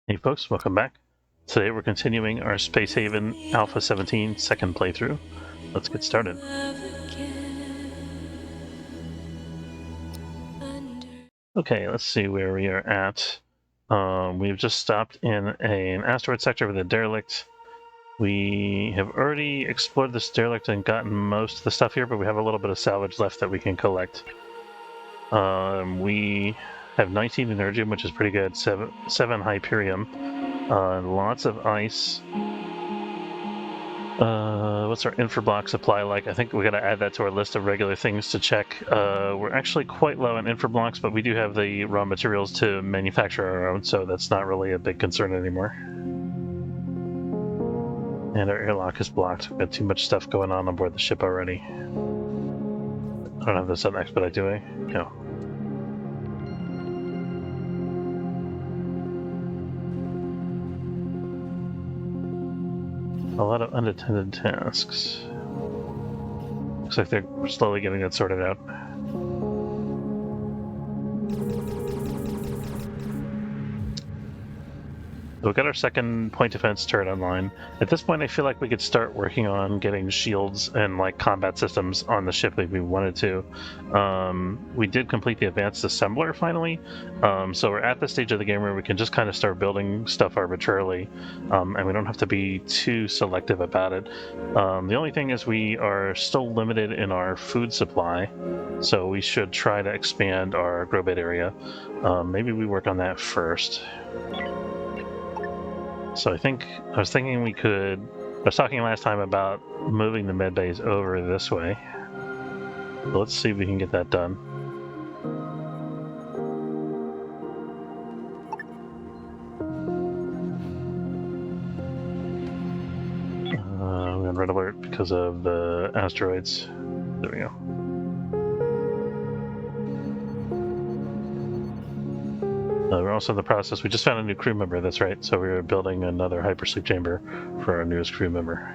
Hey folks, welcome back. Today we're continuing our Space Haven Alpha 17 second playthrough. Let's get started. Okay, let's see where we are at. We've just stopped in an asteroid sector with a derelict. We have already explored this derelict and gotten most of the stuff here, but we have a little bit of salvage left that we can collect. We have 19 energium, which is pretty good, 7 Hyperium, lots of ice. What's our infrablock supply like? I think we got to add that to our list of regular things to check. We're actually quite low on infrablocks, but we do have the raw materials to manufacture our own, so that's not really a big concern anymore. And our airlock is blocked. We've got too much stuff going on board the ship already. I don't have this on expedite, do I? No. A lot of unattended tasks. Looks like they're slowly getting that sorted out. So we got our second point defense turret online. At this point, I feel like we could start working on getting shields and like combat systems on the ship if we wanted to. We did complete the advanced assembler finally, so we're at the stage of the game where we can just kind of start building stuff arbitrarily, and we don't have to be too selective about it. The only thing is we are still limited in our food supply, so we should try to expand our grow bed area. Maybe we work on that first. So I was thinking I was talking last time about moving the med bays over this way. So let's see if we can get that done. We're on red alert because of the asteroids. There we go. We're also in the process. We just found a new crew member, that's right. So we're building another hypersleep chamber for our newest crew member.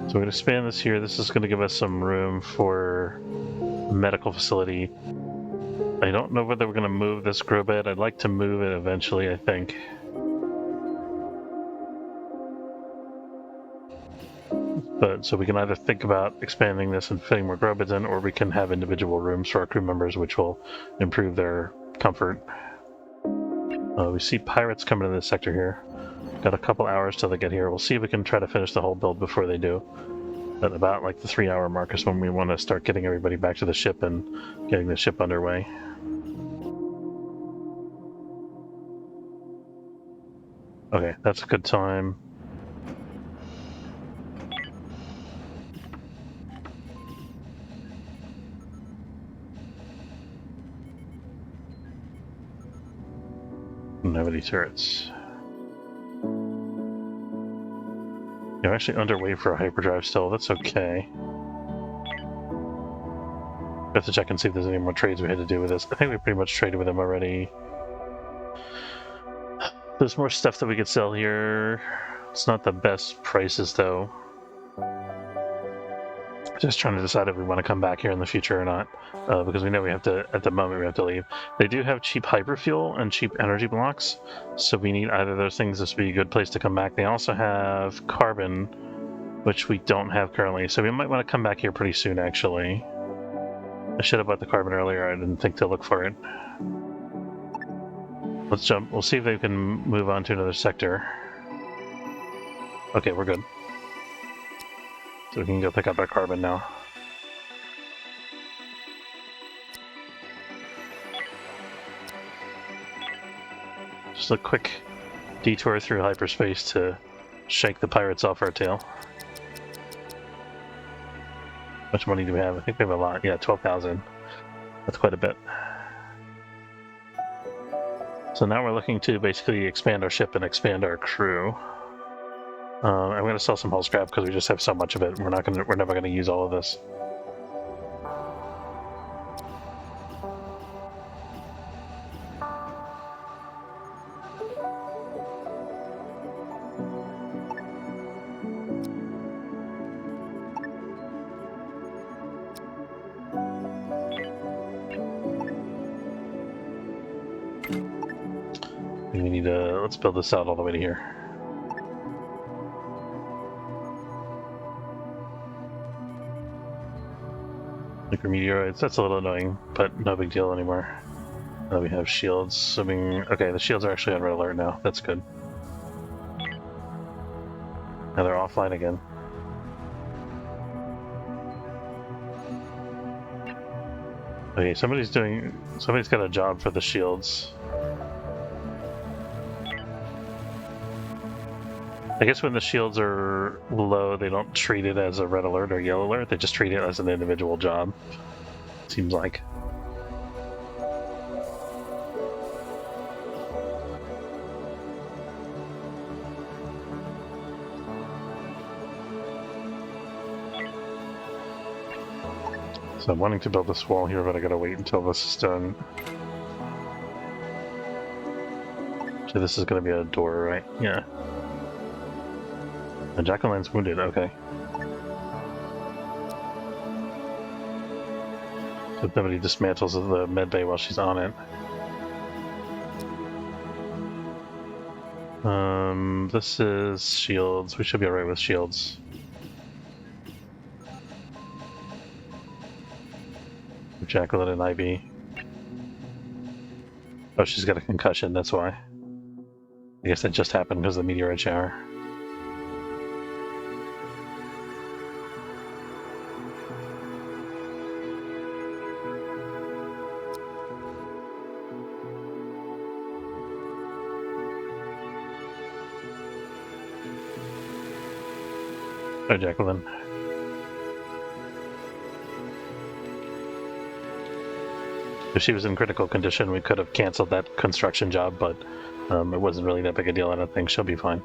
So we're going to expand this here. This is going to give us some room for a medical facility. I don't know whether we're going to move this grow bed. I'd like to move it eventually, I think. But so we can either think about expanding this and fitting more grow beds in, or we can have individual rooms for our crew members, which will improve their comfort. We see pirates coming to this sector here. Got a couple hours till they get here. We'll see if we can try to finish the whole build before they do. At about like the 3-hour mark is when we want to start getting everybody back to the ship and getting the ship underway. Okay, that's a good time. Don't have any turrets. You're actually underway for a hyperdrive still. That's okay. We have to check and see if there's any more trades we had to do with this. I think we pretty much traded with them already. There's more stuff that we could sell here. It's not the best prices though. Just trying to decide if we want to come back here in the future or not, because we know we have to, at the moment, we have to leave. They do have cheap hyperfuel and cheap energy blocks, so we need either of those things. This would be a good place to come back. They also have carbon, which we don't have currently, so we might want to come back here pretty soon, actually. I should have bought the carbon earlier. I didn't think to look for it. Let's jump. We'll see if they can move on to another sector. Okay, we're good. So we can go pick up our carbon now. Just a quick detour through hyperspace to shake the pirates off our tail. How much money do we have? I think we have a lot. Yeah, 12,000. That's quite a bit. So now we're looking to basically expand our ship and expand our crew. I'm going to sell some hull scrap because we just have so much of it. We're never going to use all of this. We need to, let's build this out all the way to here. Like meteoroids, that's a little annoying, but no big deal anymore. Now we have shields, assuming, okay, the shields are actually on red alert now, that's good. Now they're offline again. Okay, somebody's got a job for the shields. I guess when the shields are low, they don't treat it as a red alert or yellow alert, they just treat it as an individual job. Seems like. So I'm wanting to build this wall here, but I gotta wait until this is done. So this is gonna be a door, right? Yeah. And Jacqueline's wounded, okay. So if nobody dismantles the medbay while she's on it. This is shields. We should be alright with shields. Jacqueline and Ivy. Oh, she's got a concussion, that's why. I guess that just happened because of the meteorite shower. Oh, Jacqueline. If she was in critical condition, we could have canceled that construction job, but it wasn't really that big a deal. I don't think she'll be fine.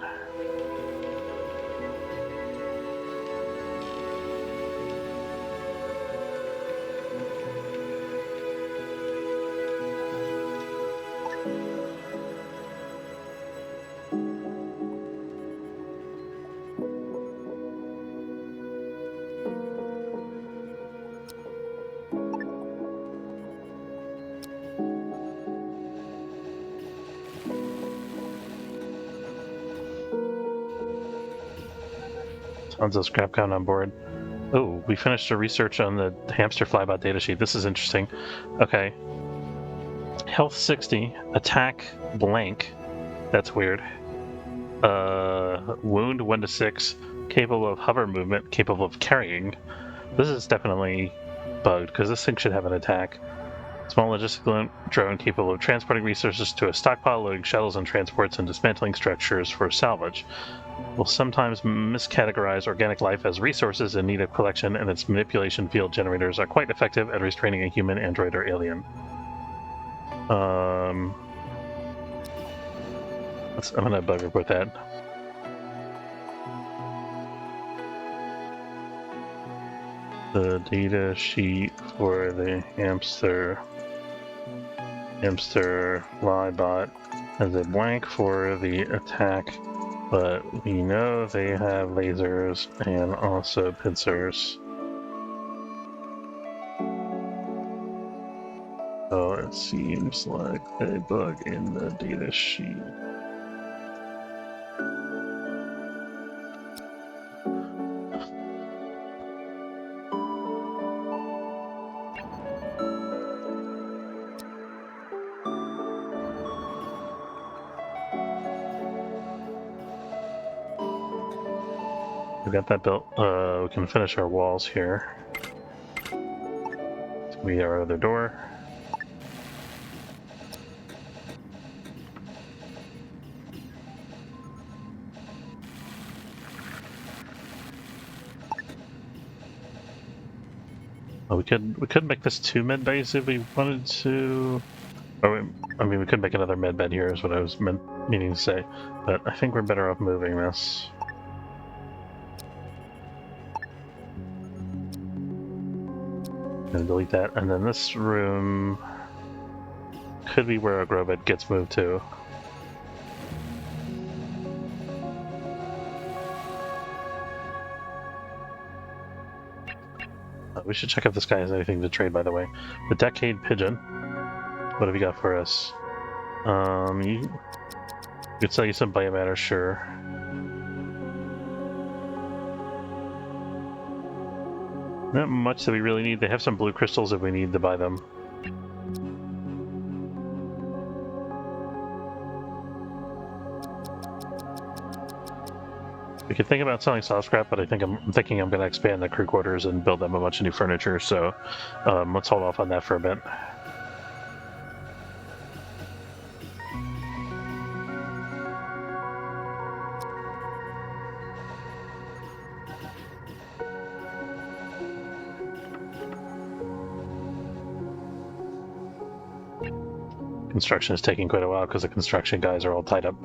Tons of scrap count on board. Oh, we finished the research on the hamster flybot datasheet. This is interesting. Okay. Health 60, attack blank. That's weird. Wound 1 to 6, capable of hover movement, capable of carrying. This is definitely bugged because this thing should have an attack. Small logistical drone capable of transporting resources to a stockpile, loading shuttles and transports, and dismantling structures for salvage. Will sometimes miscategorize organic life as resources in need of collection, and its manipulation field generators are quite effective at restraining a human, android, or alien. I'm gonna bug report that. The data sheet for the hamster flybot has a blank for the attack, but we know they have lasers and also pincers. So it seems like a bug in the data sheet. We got that built. We can finish our walls here. We have our other door. Oh, we could make this 2 med bays if we wanted to. Or I mean, we could make another med bed here, is what I was meaning to say. But I think we're better off moving this. And delete that, and then this room could be where our grow bed gets moved to. We should check if this guy has anything to trade, by the way. The Decade Pigeon. What have you got for us? Could sell you some biomatter, sure. Not much that we really need. They have some blue crystals if we need to buy them. We could think about selling soft scrap, but I'm thinking I'm going to expand the crew quarters and build them a bunch of new furniture. So let's hold off on that for a bit. Construction is taking quite a while because the construction guys are all tied up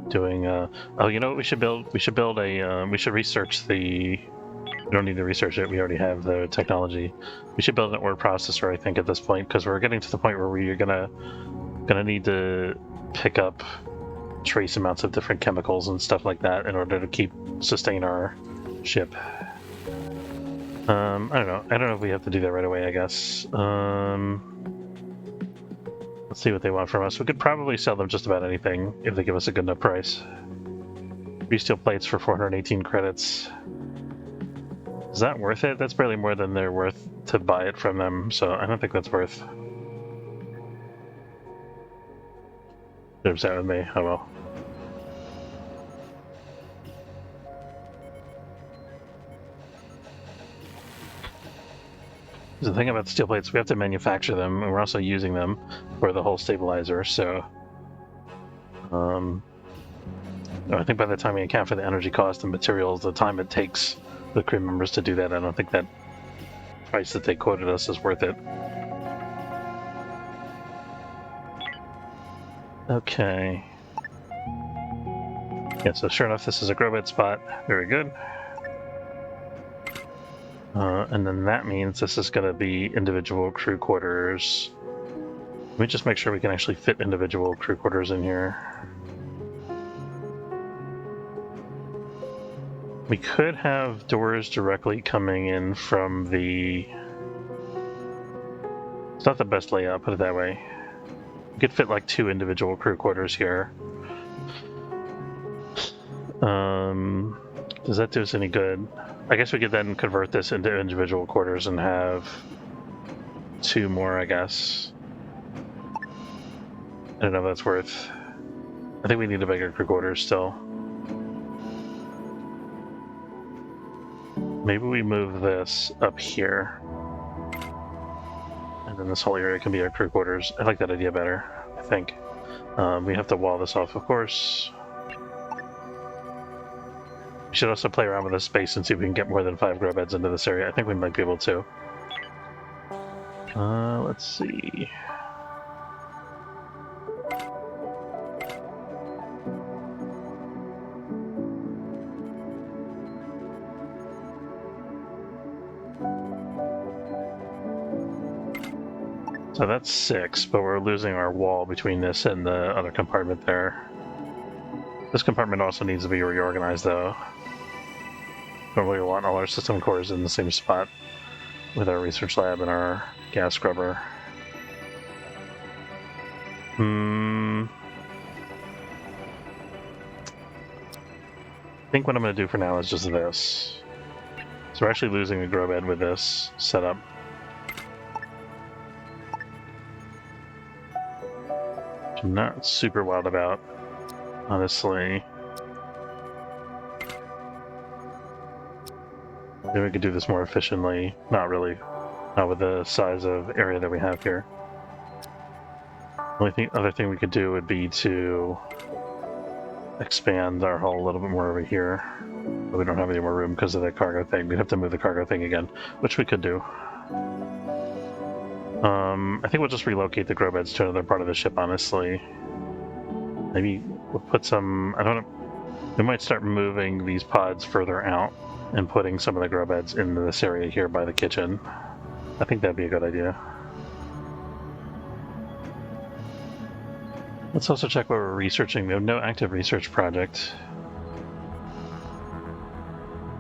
doing. Oh, you know what we should build? We should build a. We should research the. We don't need to research it. We already have the technology. We should build an ore processor, I think, at this point, because we're getting to the point where we're gonna need to pick up trace amounts of different chemicals and stuff like that in order to sustain our ship. I don't know. I don't know if we have to do that right away. I guess. Let's see what they want from us. We could probably sell them just about anything if they give us a good enough price. 3 steel plates for 418 credits. Is that worth it? That's barely more than they're worth to buy it from them, so I don't think that's worth. They're upset with me. Oh well. The thing about the steel plates, we have to manufacture them, and we're also using them for the whole stabilizer, so... I think by the time we account for the energy cost and materials, the time it takes the crew members to do that, I don't think that price that they quoted us is worth it. Okay. Yeah, so sure enough, this is a grow bed spot. Very good. And then that means this is going to be individual crew quarters. Let me just make sure we can actually fit individual crew quarters in here. We could have doors directly coming in from the... It's not the best layout, put it that way. We could fit like 2 individual crew quarters here. Does that do us any good? I guess we could then convert this into individual quarters and have 2 more, I guess. I don't know if that's worth... I think we need a bigger crew quarters still. Maybe we move this up here. And then this whole area can be our crew quarters. I like that idea better, I think. We have to wall this off, of course. We should also play around with this space and see if we can get more than 5 grow beds into this area. I think we might be able to. Let's see. So that's 6, but we're losing our wall between this and the other compartment there. This compartment also needs to be reorganized, though. Don't really want all our system cores in the same spot with our research lab and our gas scrubber. I think what I'm going to do for now is just this. So we're actually losing a grow bed with this setup. Which I'm not super wild about, honestly. Maybe we could do this more efficiently. Not really. Not with the size of area that we have here. The only other thing we could do would be to expand our hull a little bit more over here. But we don't have any more room because of that cargo thing. We'd have to move the cargo thing again, which we could do. I think we'll just relocate the grow beds to another part of the ship, honestly. Maybe we'll put some... I don't know. We might start moving these pods further out and putting some of the grow beds into this area here by the kitchen. I think that'd be a good idea. Let's also check what we're researching. We have no active research project.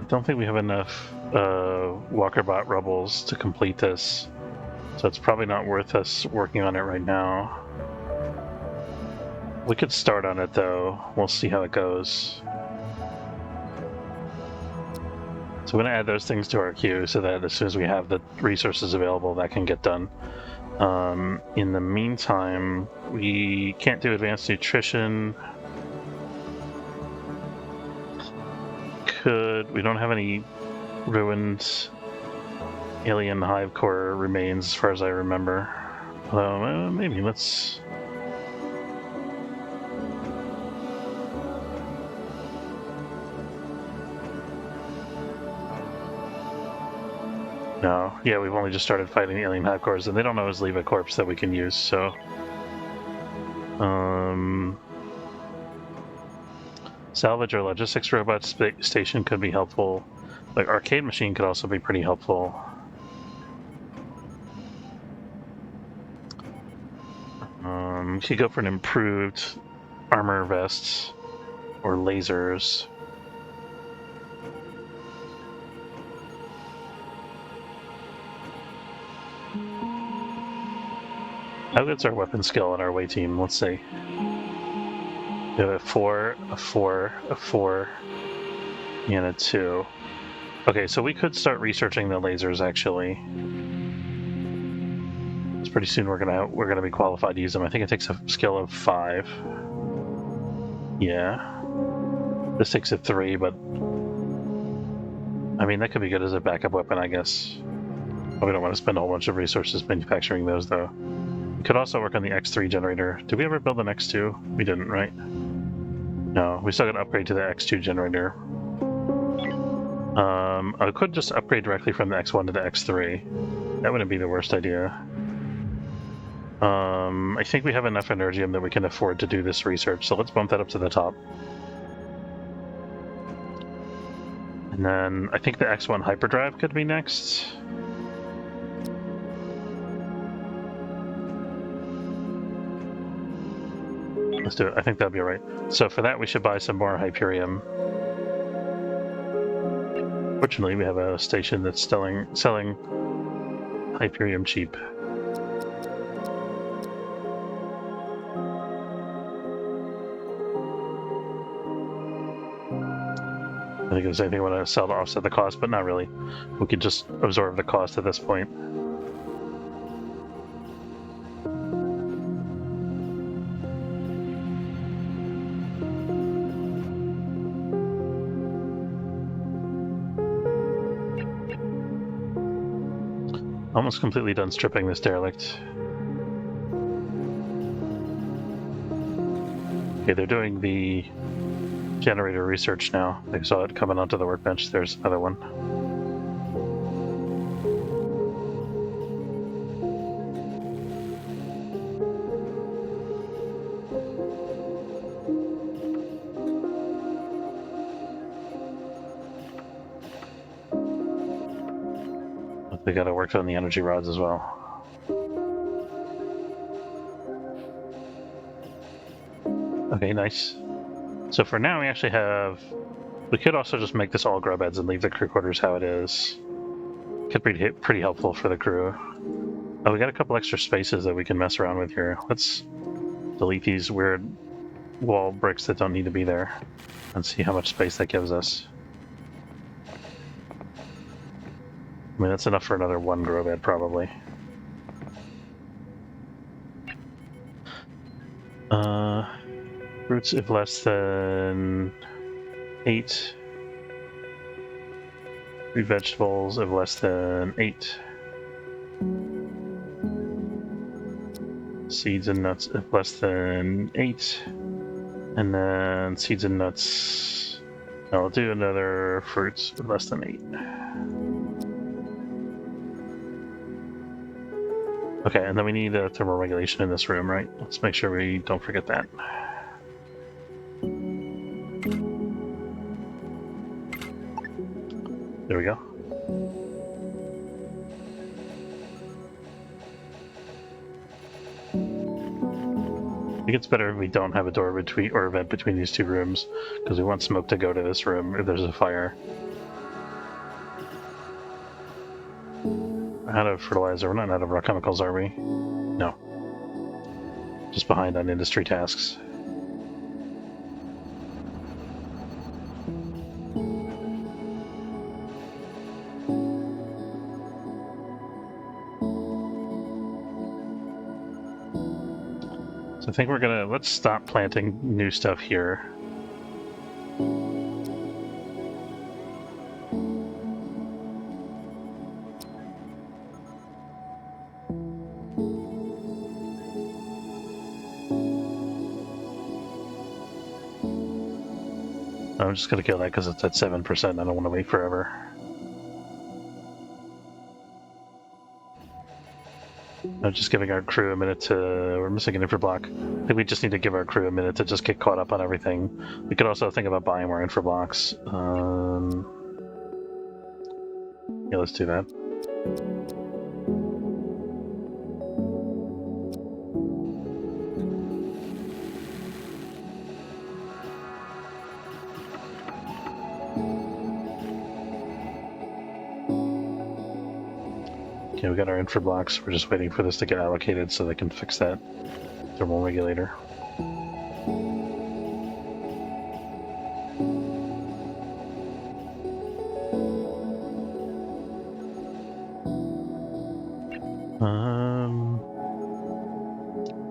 I don't think we have enough Walkerbot rubbles to complete this, so it's probably not worth us working on it right now. We could start on it though. We'll see how it goes. So we're going to add those things to our queue so that as soon as we have the resources available, that can get done. In the meantime, we can't do advanced nutrition. We don't have any ruined alien hive core remains as far as I remember. Maybe let's... No, yeah, we've only just started fighting the alien hive cores, and they don't always leave a corpse that we can use, so... Salvage or logistics robot station could be helpful. Like, arcade machine could also be pretty helpful. We could go for an improved armor vest or lasers. How good's our weapon skill on our away team? Let's see. We have a 4, a 4, a 4, and a 2. Okay, so we could start researching the lasers actually. It's pretty soon we're gonna be qualified to use them. I think it takes a skill of 5. Yeah. This takes a 3, but I mean that could be good as a backup weapon, I guess. But we don't want to spend a whole bunch of resources manufacturing those though. We could also work on the X3 generator. Did we ever build an X2? We didn't, right? No, we still got to upgrade to the X2 generator. I could just upgrade directly from the X1 to the X3. That wouldn't be the worst idea. I think we have enough energium that we can afford to do this research, so let's bump that up to the top. And then I think the X1 hyperdrive could be next. Let's do it. I think that'll be all right. So for that, we should buy some more Hyperium. Fortunately, we have a station that's selling Hyperium cheap. I think there's anything I want to sell to offset the cost, but not really. We could just absorb the cost at this point. Almost completely done stripping this derelict. Okay, they're doing the generator research now. They saw it coming onto the workbench. There's another one. They gotta work on the energy rods as well. Okay, nice. So for now we actually have... We could also just make this all grow beds and leave the crew quarters how it is. Could be pretty helpful for the crew. Oh, we got a couple extra spaces that we can mess around with here. Let's delete these weird wall bricks that don't need to be there and see how much space that gives us. I mean, that's enough for another 1 grow bed, probably. Fruits if less than 8. Fruit vegetables if less than 8. Seeds and nuts if less than 8. And then seeds and nuts... I'll do another fruits if less than 8. Okay, and then we need a thermal regulation in this room, right? Let's make sure we don't forget that. There we go. I think it's better if we don't have a door between or a vent between these 2 rooms, because we want smoke to go to this room if there's a fire. Out of fertilizer. We're not out of raw chemicals, are we? No. Just behind on industry tasks. So I think let's stop planting new stuff here. I'm just gonna kill that because it's at 7%. I don't want to wait forever. I'm just giving our crew a minute to... We're missing an infra block. I think we just need to give our crew a minute to just get caught up on everything. We could also think about buying more infra blocks. Yeah, let's do that. Okay, we got our infra blocks. We're just waiting for this to get allocated so they can fix that thermal regulator.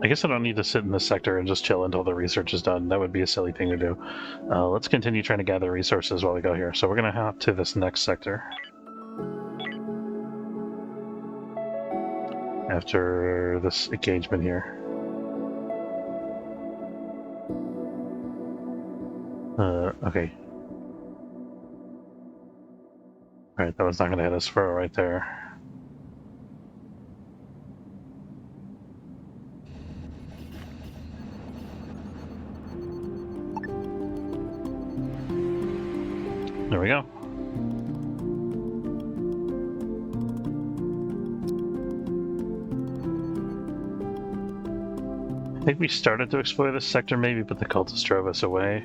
I guess I don't need to sit in this sector and just chill until the research is done. That would be a silly thing to do. Let's continue trying to gather resources while we go here. So we're going to hop to this next sector. After this engagement here. Okay. Alright, that was not going to hit us for right there. There we go. I think we started to explore this sector maybe, but the cultists drove us away.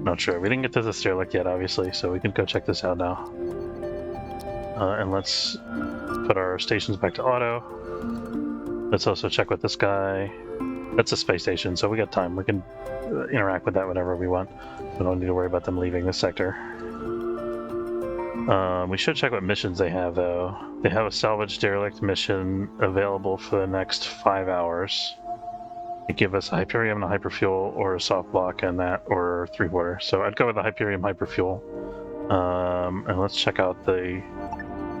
Not sure. We didn't get to this derelict yet, obviously, so we can go check this out now. And let's put our stations back to auto. Let's also check with this guy. That's a space station, so we got time. We can interact with that whenever we want. We don't need to worry about them leaving this sector. We should check what missions they have, though. They have a salvage derelict mission available for the next 5 hours. They give us a Hyperium and a Hyperfuel, or a soft block and that, or 3-quarter. So I'd go with the Hyperium Hyperfuel. And let's check out the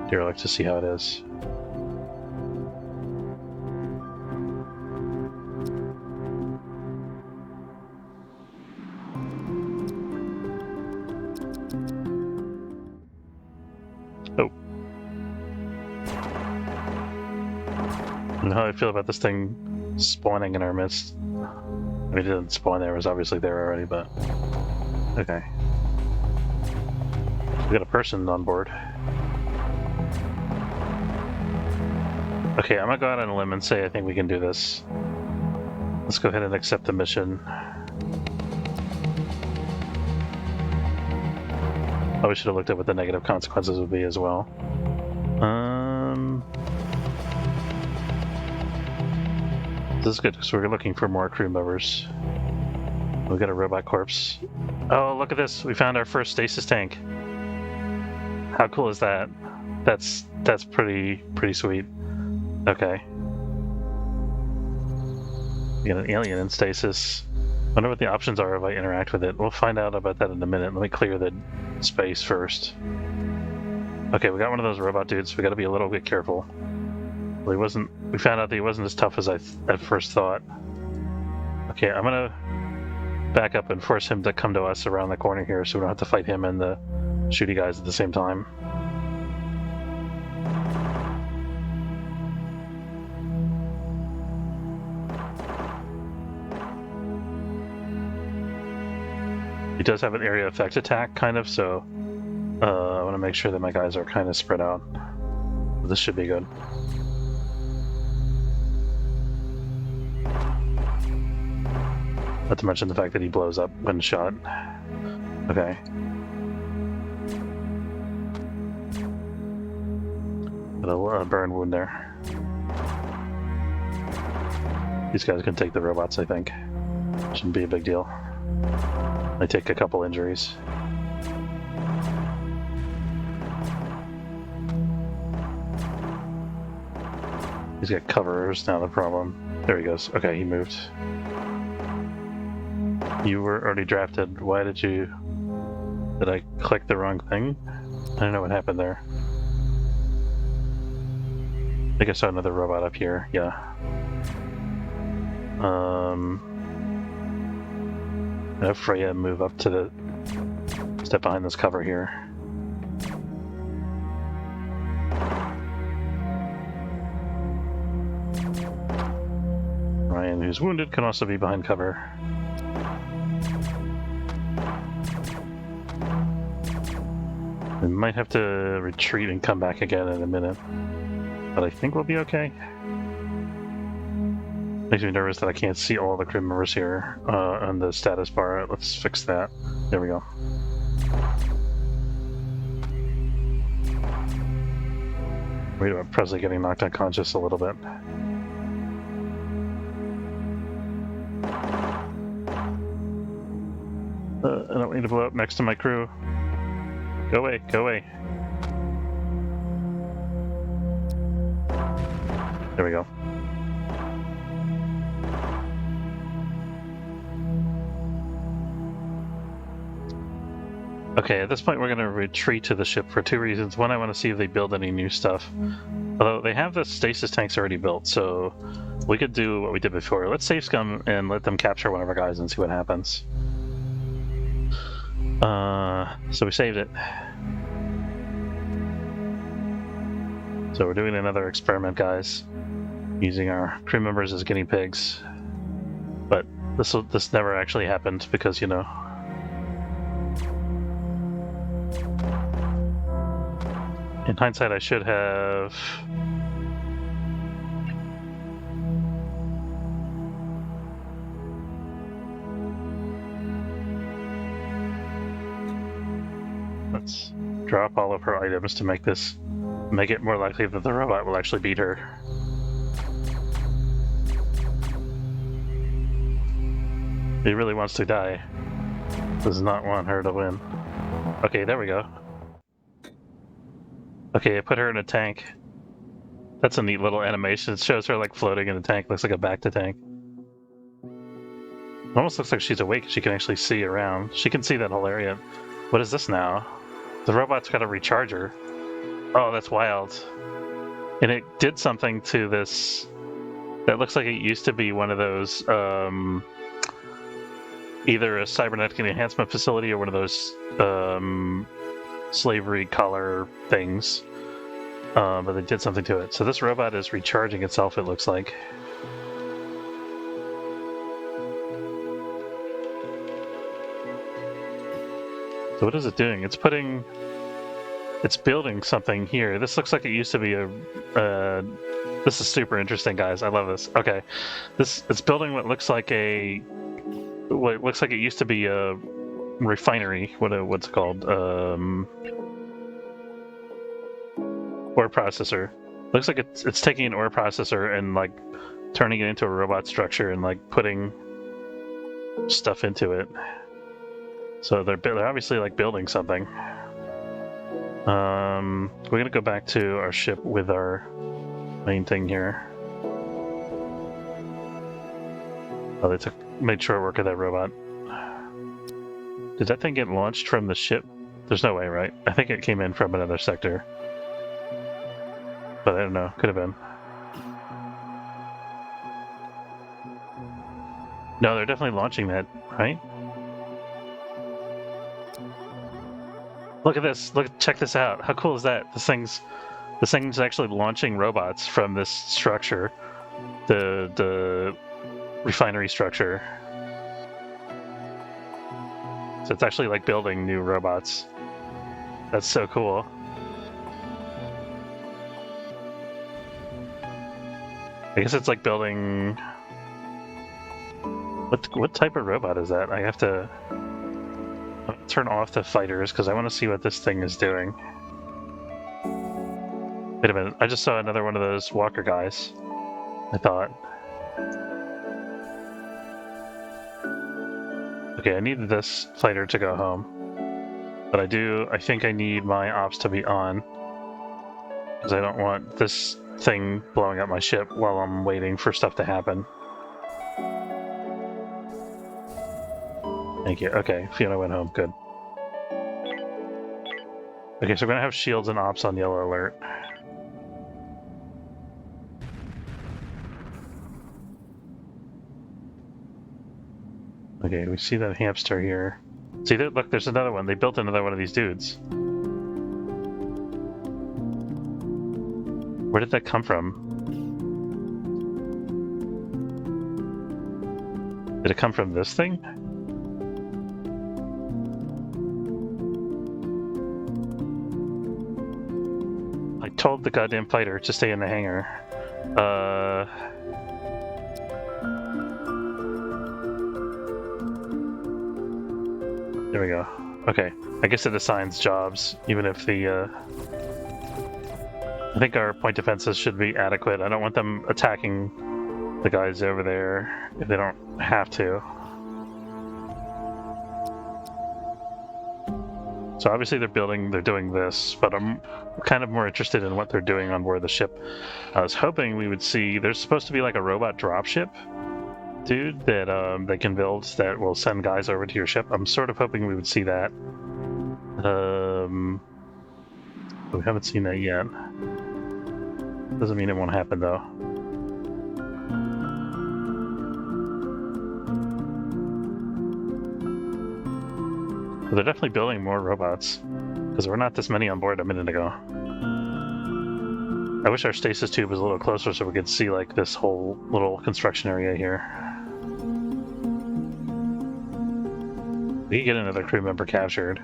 derelict to see how it is. Oh. I don't know how I feel about this thing spawning in our midst. I mean, it didn't spawn there, it was obviously there already, but... Okay. We got a person on board. Okay, I'm gonna go out on a limb and say I think we can do this. Let's go ahead and accept the mission. Oh, we should have looked at what the negative consequences would be as well. This is good because we're looking for more crew members. We got a robot corpse. Oh, look at this! We found our first stasis tank. How cool is that? That's pretty sweet. Okay. We got an alien in stasis. Wonder what the options are if I interact with it. We'll find out about that in a minute. Let me clear the space first. Okay, we got one of those robot dudes. We got to be a little bit careful. Well, we found out that he wasn't as tough as I at first thought. Okay, I'm gonna back up and force him to come to us around the corner here so we don't have to fight him and the shooty guys at the same time. He does have an area effect attack, kind of, so I want to make sure that my guys are kind of spread out. This should be good. Not to mention the fact that he blows up when shot. Okay. Got a burn wound there. These guys can take the robots, I think. Shouldn't be a big deal. They take a couple injuries. He's got covers now. The problem. There he goes. Okay, he moved. You were already drafted. Why did you? Did I click the wrong thing? I don't know what happened there. I think I saw another robot up here. Yeah. Have Freya move up to the step behind this cover here. Ryan, who's wounded, can also be behind cover. We might have to retreat and come back again in a minute, but I think we'll be okay. Makes me nervous that I can't see all the crew members here on the status bar. Let's fix that. There we go. Worried about Presley getting knocked unconscious a little bit. I don't need to blow up next to my crew. Go away, go away. There we go. Okay, at this point we're going to retreat to the ship for two reasons. One, I want to see if they build any new stuff. Although they have the stasis tanks already built, so we could do what we did before. Let's save scum and let them capture one of our guys and see what happens. So we saved it. So we're doing another experiment, guys, using our crew members as guinea pigs. But this never actually happened because, you know. In hindsight, I should have... Let's drop all of her items to make it more likely that the robot will actually beat her. He really wants to die. Does not want her to win. Okay, there we go. Okay, I put her in a tank. That's a neat little animation. It shows her like floating in a tank. Looks like a back to tank. It almost looks like she's awake. She can actually see around. She can see that whole area. What is this now? The robot's got a recharger. Oh, that's wild. And it did something to this. That looks like it used to be one of those, either a cybernetic enhancement facility or one of those slavery collar things. But they did something to it. So this robot is recharging itself, it looks like. So what is it doing? It's building something here. This looks like it used to be this is super interesting, guys. I love this. Okay. It's building what looks like it used to be a refinery. What's it called? Ore processor. Looks like it's taking an ore processor and like turning it into a robot structure and like putting stuff into it. So they're obviously like building something. We're gonna go back to our ship with our main thing here. Oh, they made short work of that robot. Did that thing get launched from the ship? There's no way, right? I think it came in from another sector. But I don't know. Could have been. No, they're definitely launching that, right? Look at this. Check this out. How cool is that? This thing's actually launching robots from this structure, the refinery structure. So it's actually like building new robots. That's so cool. I guess it's like building. What type of robot is that? I have to turn off the fighters because I want to see what this thing is doing. Wait a minute, I just saw another one of those walker guys. I thought. Okay, I need this fighter to go home. But I think I need my ops to be on. Because I don't want this thing blowing up my ship while I'm waiting for stuff to happen. Thank you. Okay, Fiona went home. Good. Okay, so we're gonna have shields and ops on yellow alert. Okay, we see that hamster here. See, look, there's another one. They built another one of these dudes. Where did that come from? Did it come from this thing? I told the goddamn fighter to stay in the hangar. There we go. Okay, I guess it assigns jobs, even if the, I think our point defenses should be adequate. I don't want them attacking the guys over there if they don't have to. So obviously they're doing this, but I'm kind of more interested in what they're doing on board the ship. I was hoping we would see, there's supposed to be like a robot dropship dude that they can build that will send guys over to your ship. I'm sort of hoping we would see that. We haven't seen that yet. Doesn't mean it won't happen though. But they're definitely building more robots because there were not this many on board a minute ago. I wish our stasis tube was a little closer so we could see like this whole little construction area here. We can get another crew member captured.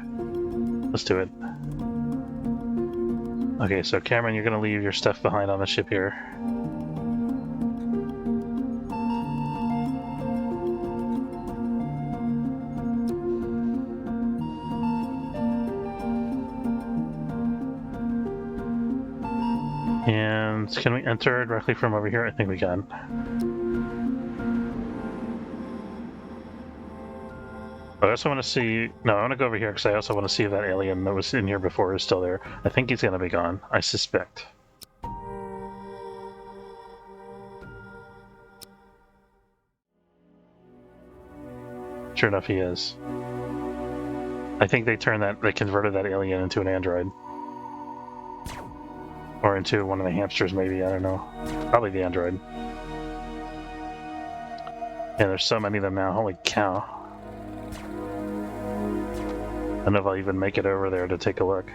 Let's do it. Okay, so Cameron, you're gonna leave your stuff behind on the ship here. And can we enter directly from over here? I think we can. I also want to see... No, I want to go over here because I also want to see if that alien that was in here before is still there. I think he's going to be gone. I suspect. Sure enough, he is. I think they converted that alien into an android. Or into one of the hamsters, maybe, I don't know. Probably the android. Yeah, there's so many of them now, holy cow. I don't know if I'll even make it over there to take a look.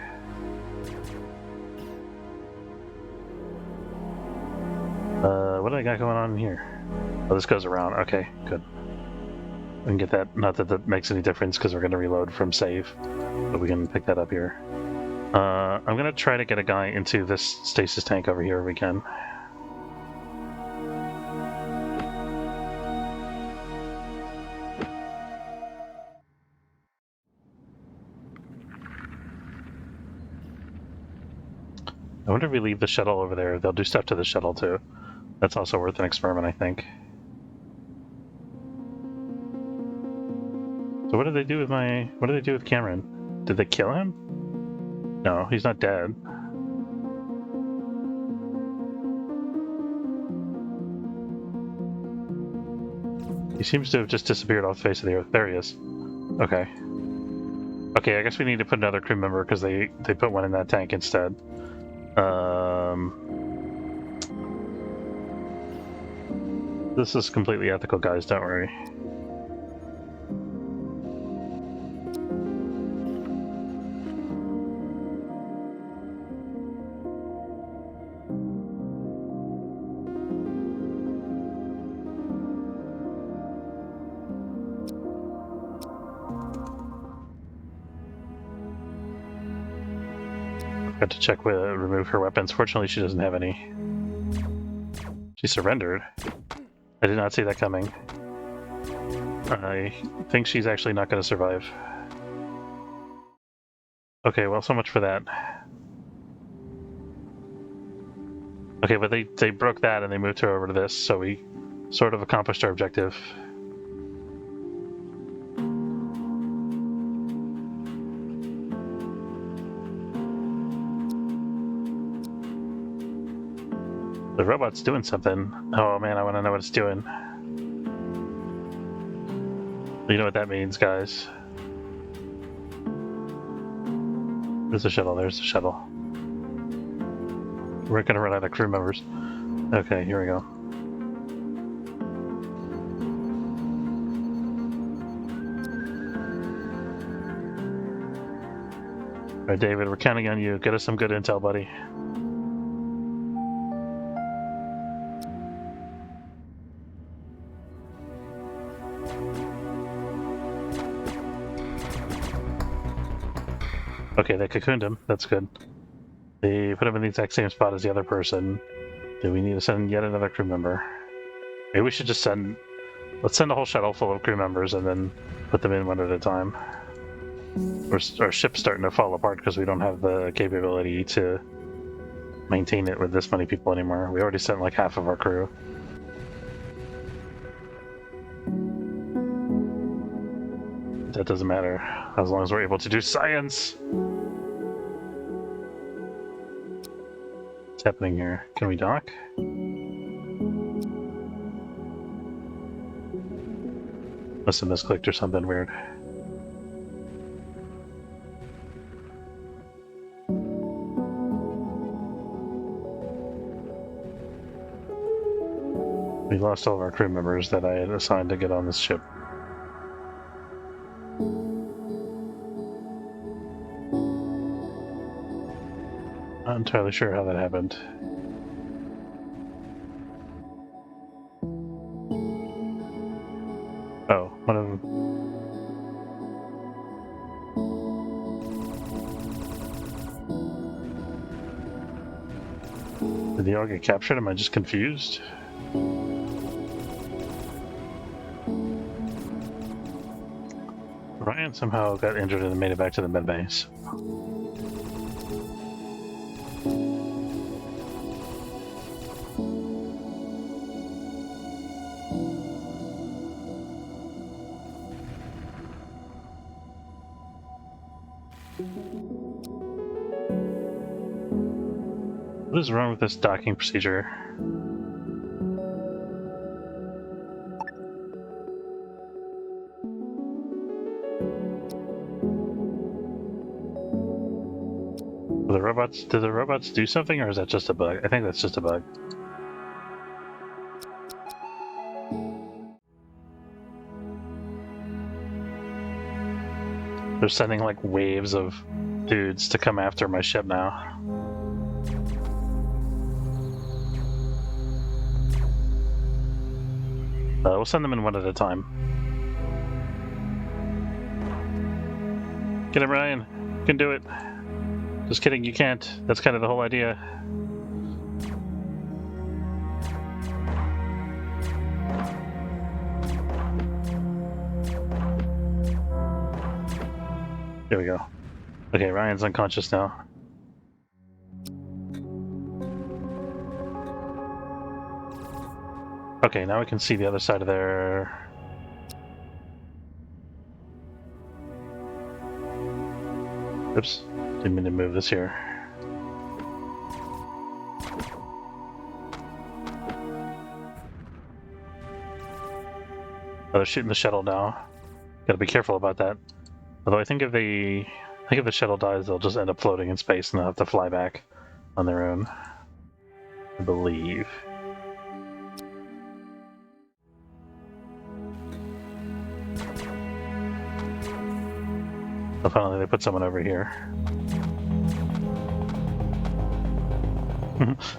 What do I got going on in here? Oh, this goes around. Okay, good. We can get that. Not that that makes any difference because we're going to reload from save, but we can pick that up here. I'm going to try to get a guy into this stasis tank over here if we can. I wonder if we leave the shuttle over there, they'll do stuff to the shuttle too. That's also worth an experiment, I think. So what did they do with Cameron? Did they kill him? No, he's not dead. He seems to have just disappeared off the face of the earth. There he is. Okay. Okay, I guess we need to put another crew member because they put one in that tank instead. This is completely ethical, guys, don't worry. Got to check with remove her weapons. Fortunately, she doesn't have any. She surrendered. I did not see that coming. I think she's actually not going to survive. Okay, well, so much for that. Okay, but they broke that and they moved her over to this, so we sort of accomplished our objective. The robot's doing something. Oh man, I want to know what it's doing. You know what that means, guys. There's the shuttle, there's the shuttle. We're gonna run out of crew members. Okay, here we go. Alright, David, we're counting on you. Get us some good intel, buddy. Okay, they cocooned him. That's good. They put him in the exact same spot as the other person. Do we need to send yet another crew member? Maybe we should just send... Let's send a whole shuttle full of crew members and then put them in one at a time. Our ship's starting to fall apart because we don't have the capability to maintain it with this many people anymore. We already sent like half of our crew. That doesn't matter, as long as we're able to do science! What's happening here? Can we dock? Must have misclicked or something weird. We lost all of our crew members that I had assigned to get on this ship. Not entirely sure how that happened. Oh, one of them. Did they all get captured? Am I just confused? Ryan somehow got injured and made it back to the medbase. What is wrong with this docking procedure? Do the robots do something, or is that just a bug? I think that's just a bug. They're sending like waves of dudes to come after my ship now. We'll send them in one at a time. Get him, Ryan. You can do it. Just kidding, you can't. That's kind of the whole idea. There we go. Okay, Ryan's unconscious now. Okay, now we can see the other side of their... Oops, didn't mean to move this here. Oh, they're shooting the shuttle now. Gotta be careful about that. Although I think if the shuttle dies, they'll just end up floating in space and they'll have to fly back on their own. I believe. Oh, finally, they put someone over here.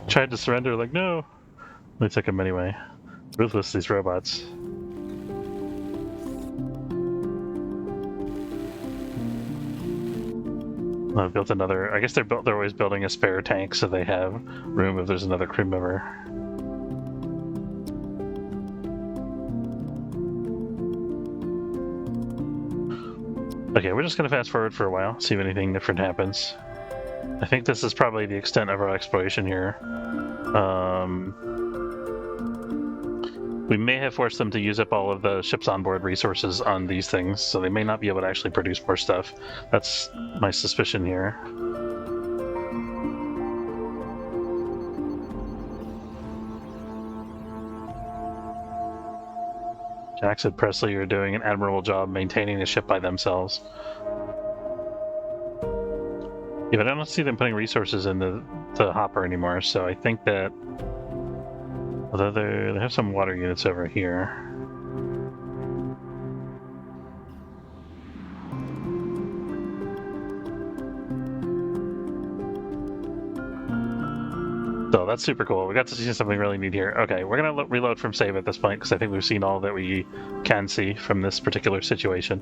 Tried to surrender, like, no! They took him anyway. Ruthless, these robots. Built another. I guess they're always building a spare tank so they have room if there's another crew member. Okay, we're just gonna fast forward for a while, see if anything different happens. I think this is probably the extent of our exploration here. We may have forced them to use up all of the ship's onboard resources on these things, so they may not be able to actually produce more stuff. That's my suspicion here. Jax and Presley are doing an admirable job maintaining the ship by themselves. Yeah, but I don't see them putting resources in the hopper anymore, so I think that... Although they have some water units over here. So that's super cool. We got to see something really neat here. Okay, we're going to reload from save at this point, because I think we've seen all that we can see from this particular situation.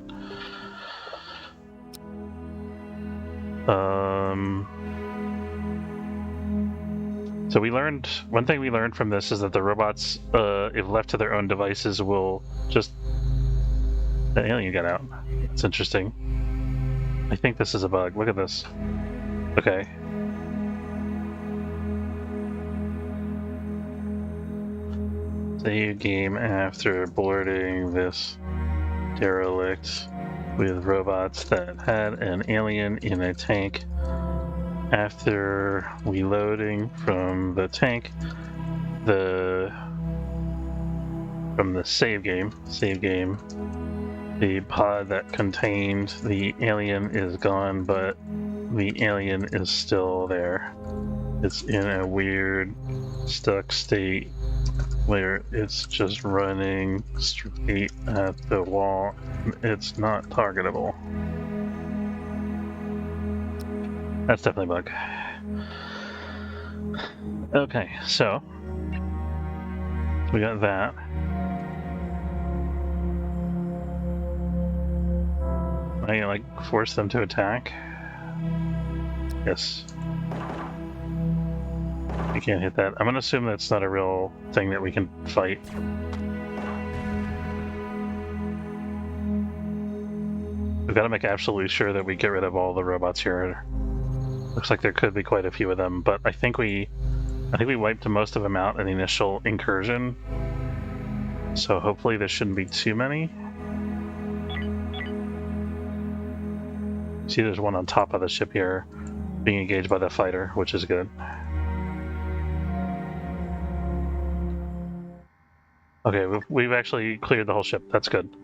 So we learned... One thing we learned from this is that the robots, if left to their own devices, will just... The alien got out. That's interesting. I think this is a bug. Look at this. Okay. Save game after boarding this derelict with robots that had an alien in a tank. After reloading from the tank, from the save game, the pod that contained the alien is gone, but the alien is still there. It's in a weird stuck state where it's just running straight at the wall. It's not targetable. That's definitely a bug. Okay, so we got that. I like force them to attack. Yes. You can't hit that. I'm gonna assume that's not a real thing that we can fight. We've got to make absolutely sure that we get rid of all the robots here. Looks like there could be quite a few of them, but I think we wiped most of them out in the initial incursion. So hopefully there shouldn't be too many. See, there's one on top of the ship here, being engaged by the fighter, which is good. Okay, we've actually cleared the whole ship. That's good.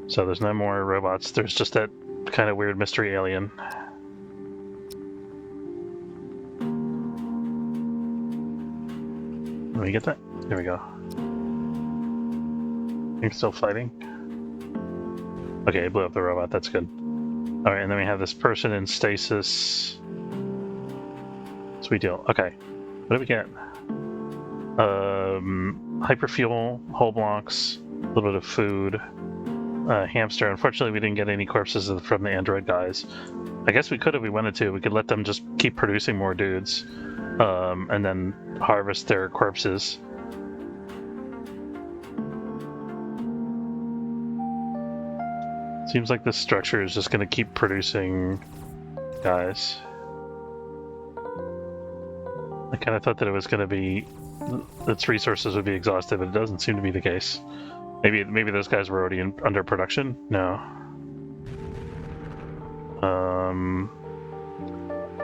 So there's no more robots. There's just that kind of weird mystery alien. Let me get that. There we go. You're still fighting? Okay, blew up the robot. That's good. Alright, and then we have this person in stasis. Sweet deal. Okay. What do we get? Hyperfuel, hull blocks, a little bit of food, hamster. Unfortunately, we didn't get any corpses from the android guys. I guess we could if we wanted to. We could let them just keep producing more dudes, and then harvest their corpses. Seems like this structure is just going to keep producing guys. I kind of thought that it was going to be... its resources would be exhausted, but it doesn't seem to be the case. Maybe those guys were already under production? No.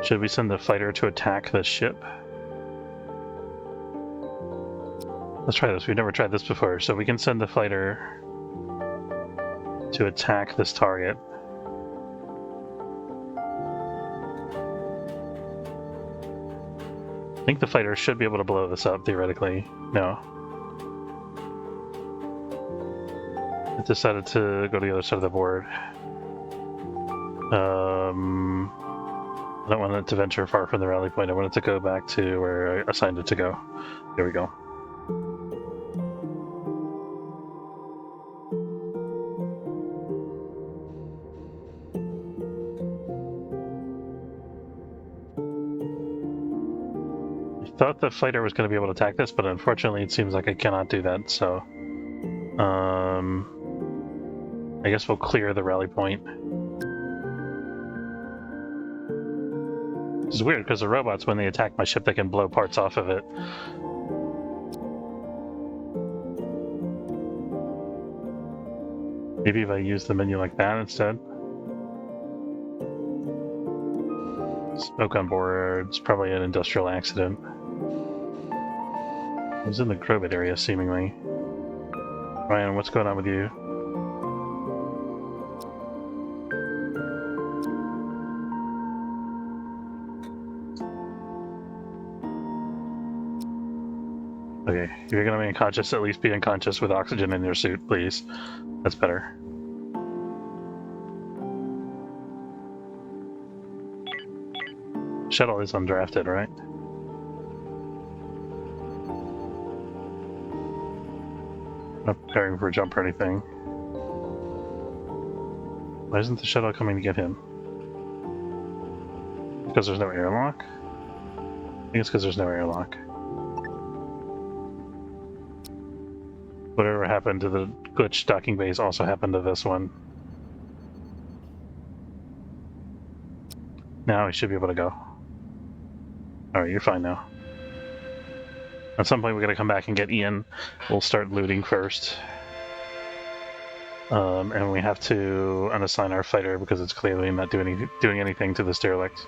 Should we send the fighter to attack the ship? Let's try this. We've never tried this before, so we can send the fighter to attack this target. I think the fighter should be able to blow this up, theoretically. No. It decided to go to the other side of the board. I don't want it to venture far from the rally point. I want it to go back to where I assigned it to go. There we go. I thought the fighter was going to be able to attack this, but unfortunately it seems like I cannot do that, so... I guess we'll clear the rally point. It's weird, because the robots, when they attack my ship, they can blow parts off of it. Maybe if I use the menu like that instead. Smoke on board. It's probably an industrial accident. It was in the Grobit area, seemingly. Ryan, what's going on with you? Okay, if you're gonna be unconscious, at least be unconscious with oxygen in your suit, please. That's better. Shuttle is undrafted, right? Not preparing for a jump or anything. Why isn't the shuttle coming to get him? Because there's no airlock? I think it's because there's no airlock. Whatever happened to the glitch docking base also happened to this one. Now he should be able to go. Alright, you're fine now. At some point we gotta come back and get Ian. We'll start looting first. And we have to unassign our fighter because it's clearly not doing anything to this derelict.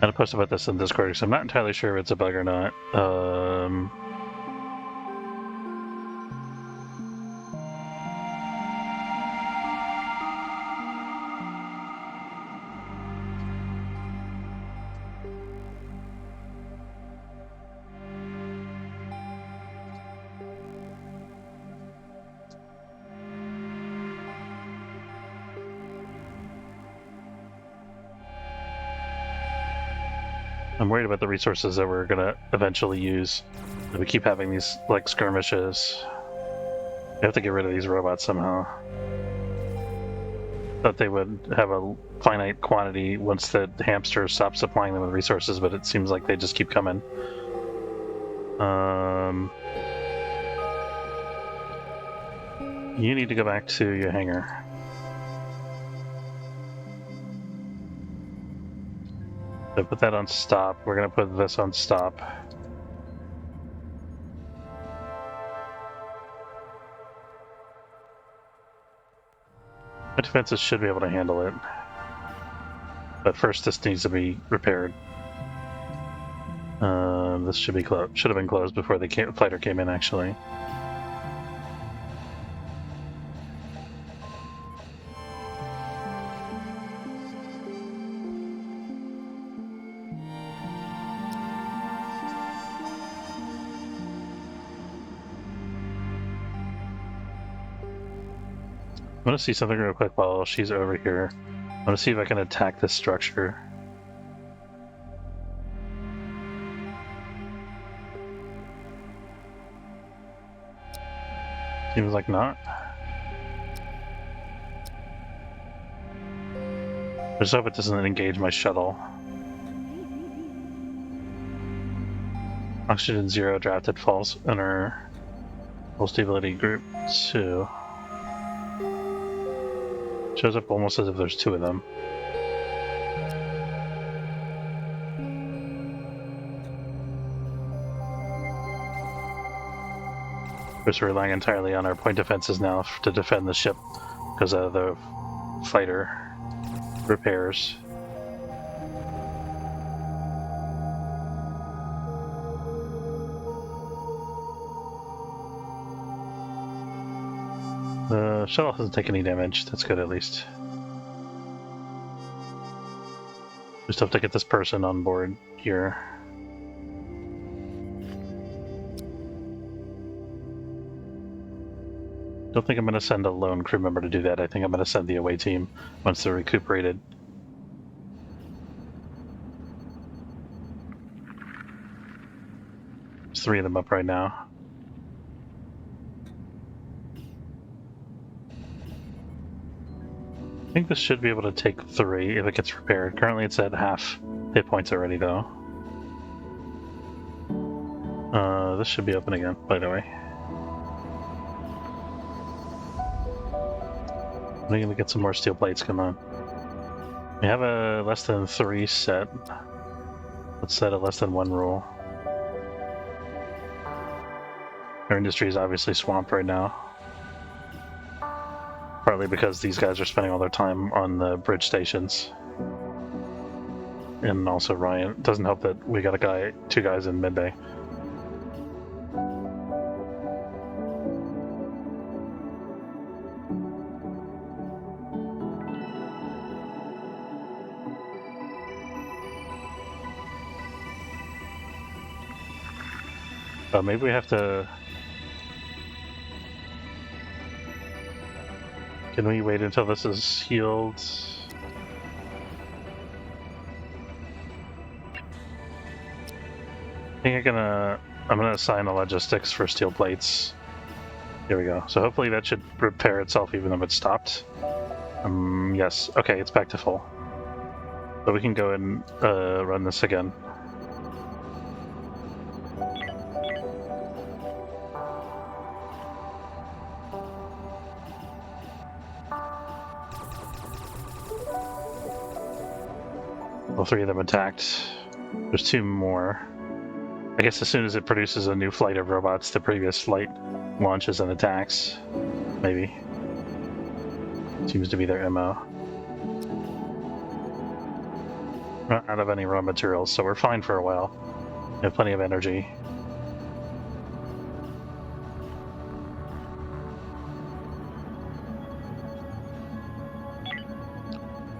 I'll post about this in Discord, so I'm not entirely sure if it's a bug or not. I'm worried about the resources that we're gonna eventually use. We keep having these like skirmishes. We have to get rid of these robots somehow. Thought they would have a finite quantity once the hamster stops supplying them with resources, but it seems like they just keep coming. You need to go back to your hangar. So put that on stop. We're gonna put this on stop. My defenses should be able to handle it. But first this needs to be repaired. This should be closed. Should have been closed before the fighter came in, actually. I'm gonna see something real quick while she's over here. I'm gonna see if I can attack this structure. Seems like not. I just hope it doesn't engage my shuttle. Oxygen 0 drafted falls under full stability group 2. Shows up almost as if there's two of them. We're relying entirely on our point defenses now to defend the ship because of the fighter repairs. The shuttle doesn't take any damage. That's good, at least. Just have to get this person on board here. Don't think I'm going to send a lone crew member to do that. I think I'm going to send the away team once they're recuperated. There's 3 of them up right now. I think this should be able to take 3 if it gets repaired. Currently it's at half hit points already, though. This should be open again, by the way. I'm gonna get some more steel plates, come on. We have a less than 3 set. Let's set a less than 1 rule. Our industry is obviously swamped right now. partly because these guys are spending all their time on the bridge stations. And also Ryan. It doesn't help that we got two guys in mid-bay. Maybe we have to... Can we wait until this is healed? I think I'm gonna assign a logistics for steel plates. Here we go. So hopefully that should repair itself even though it's stopped. Yes. Okay, it's back to full. So we can go and run this again. All three of them attacked. There's two more. I guess as soon as it produces a new flight of robots, the previous flight launches and attacks. Maybe. Seems to be their MO. We're not out of any raw materials, so we're fine for a while. We have plenty of energy.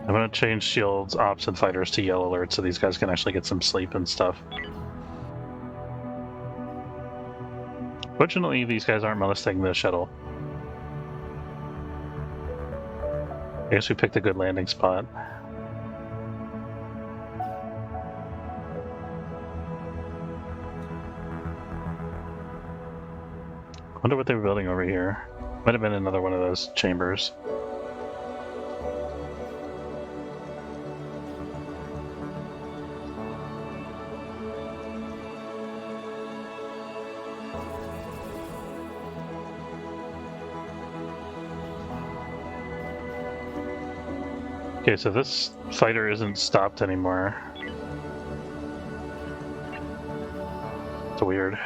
I'm going to change shields, ops, and fighters to yellow alert so these guys can actually get some sleep and stuff. Fortunately, these guys aren't molesting the shuttle. I guess we picked a good landing spot. Wonder what they were building over here. Might have been another one of those chambers. Okay, so this fighter isn't stopped anymore. It's weird. I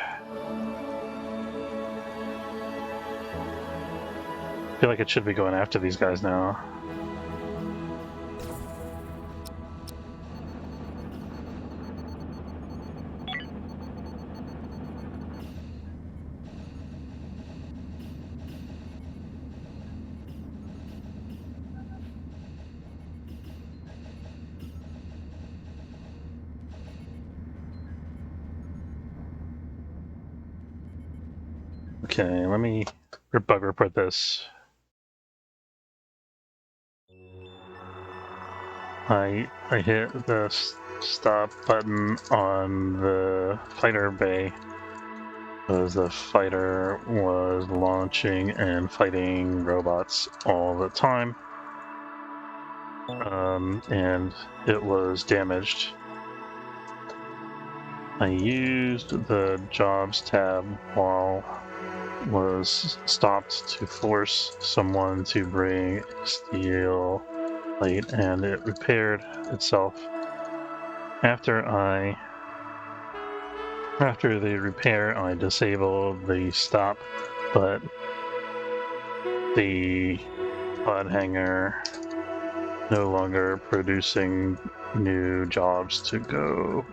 feel like it should be going after these guys now. Okay, let me bug report this. I hit the stop button on the fighter bay because the fighter was launching and fighting robots all the time. And it was damaged. I used the jobs tab while was stopped to force someone to bring steel plate, and it repaired itself. After the repair, I disabled the stop, but the pod hangar no longer producing new jobs to go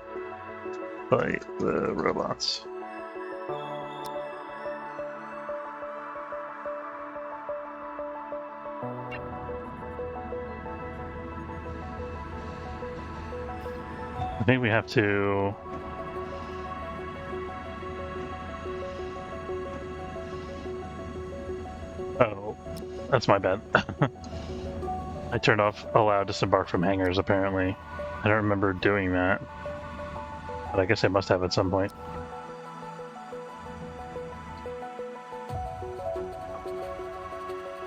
fight the robots. I think we have to... Oh, that's my bad. I turned off allow disembark from hangars, apparently. I don't remember doing that. But I guess I must have at some point.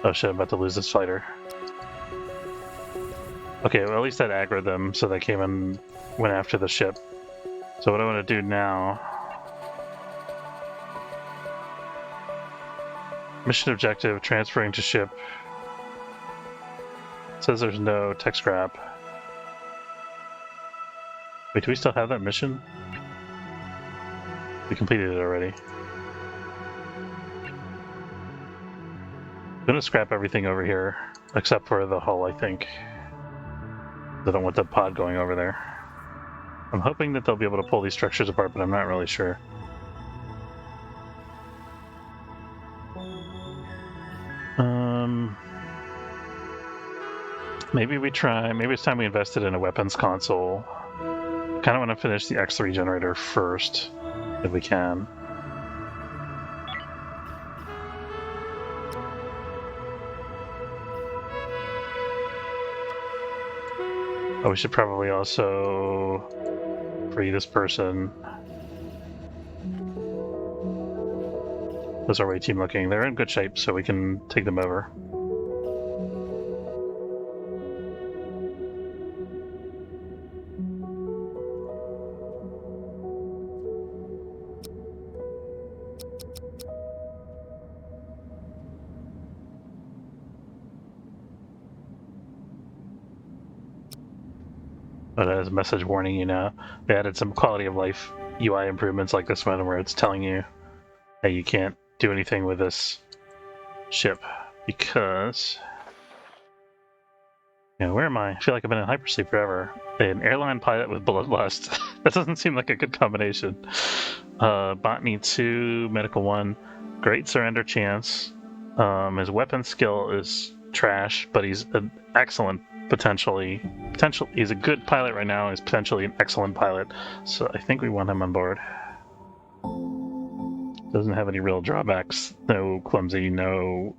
Oh shit, I'm about to lose this fighter. Okay, well at least that aggroed them, so they came and went after the ship. So what I want to do now... Mission objective, transferring to ship. It says there's no tech scrap. Wait, do we still have that mission? We completed it already. I'm gonna scrap everything over here, except for the hull, I think. I don't want the pod going over there. I'm hoping that they'll be able to pull these structures apart, but I'm not really sure. Maybe we try. Maybe it's time we invested in a weapons console. Kind of want to finish the X3 generator first, if we can. Oh, we should probably also free this person. How's our away team looking? They're in good shape, so we can take them over. But as a message warning you now, they added some quality of life UI improvements like this one where it's telling you that you can't do anything with this ship because... Yeah, where am I? I feel like I've been in hypersleep forever. An airline pilot with bloodlust. That doesn't seem like a good combination. Botany 2, Medical 1. Great surrender chance. His weapon skill is trash, but he's an excellent he's a good pilot right now. He's potentially an excellent pilot, so I think we want him on board. Doesn't have any real drawbacks. No clumsy, no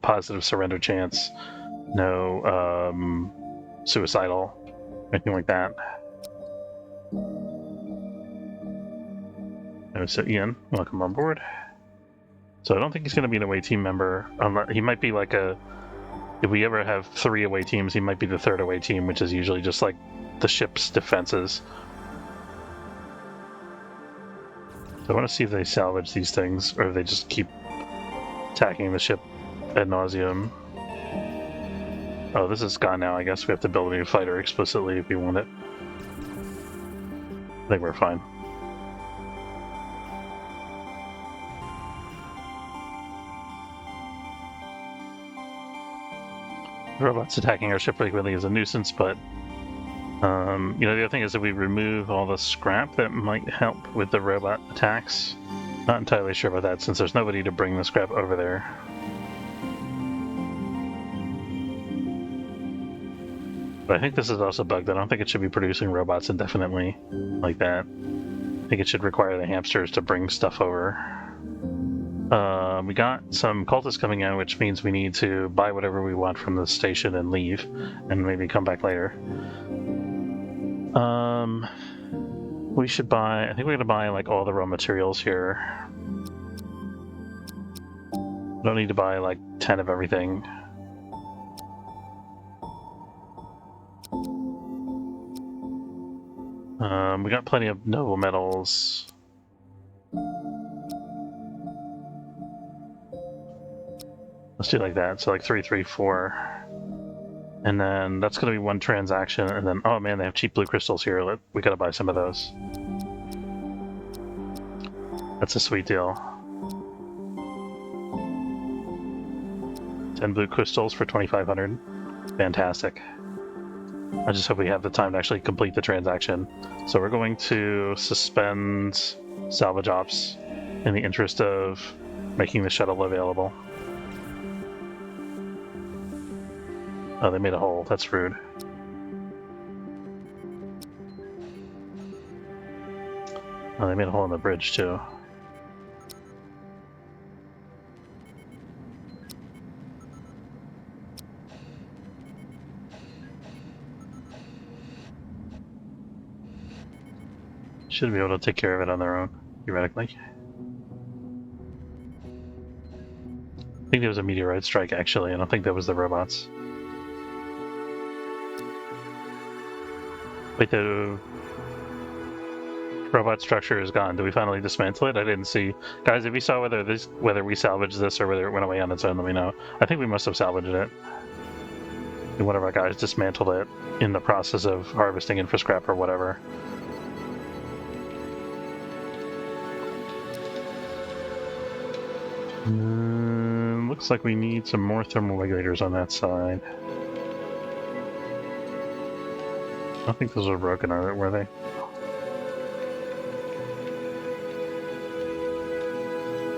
positive surrender chance, no suicidal, anything like that. So Ian, welcome on board. So I don't think he's going to be an away team member. He might be like a... If we ever have 3 away teams, he might be the 3rd away team, which is usually just like the ship's defenses. So I want to see if they salvage these things, or if they just keep attacking the ship ad nauseum. Oh, this is gone now. I guess we have to build a new fighter explicitly if we want it. I think we're fine. Robots attacking our ship frequently is a nuisance, but the other thing is that we remove all the scrap that might help with the robot attacks. Not entirely sure about that since there's nobody to bring the scrap over there. But I think this is also bugged. I don't think it should be producing robots indefinitely like that. I think it should require the hamsters to bring stuff over. We got some cultists coming in, which means we need to buy whatever we want from the station and leave, and maybe come back later. We should buy... I think we're going to buy like all the raw materials here. Don't need to buy like 10 of everything. We got plenty of noble metals. Let's do like that. So like 3, 3, 4. And then that's going to be one transaction. And then, oh man, they have cheap blue crystals here. We got to buy some of those. That's a sweet deal. 10 blue crystals for 2,500. Fantastic. I just hope we have the time to actually complete the transaction. So we're going to suspend salvage ops in the interest of making the shuttle available. Oh, they made a hole. That's rude. Oh, they made a hole in the bridge, too. Should be able to take care of it on their own, theoretically. I think there was a meteorite strike, actually. I don't think that was the robots. Wait, the robot structure is gone. Did we finally dismantle it? I didn't see. Guys, if you saw whether we salvaged this or whether it went away on its own, let me know. I think we must have salvaged it. And one of our guys dismantled it in the process of harvesting it for scrap or whatever. Looks like we need some more thermal regulators on that side. I don't think those are broken, were they?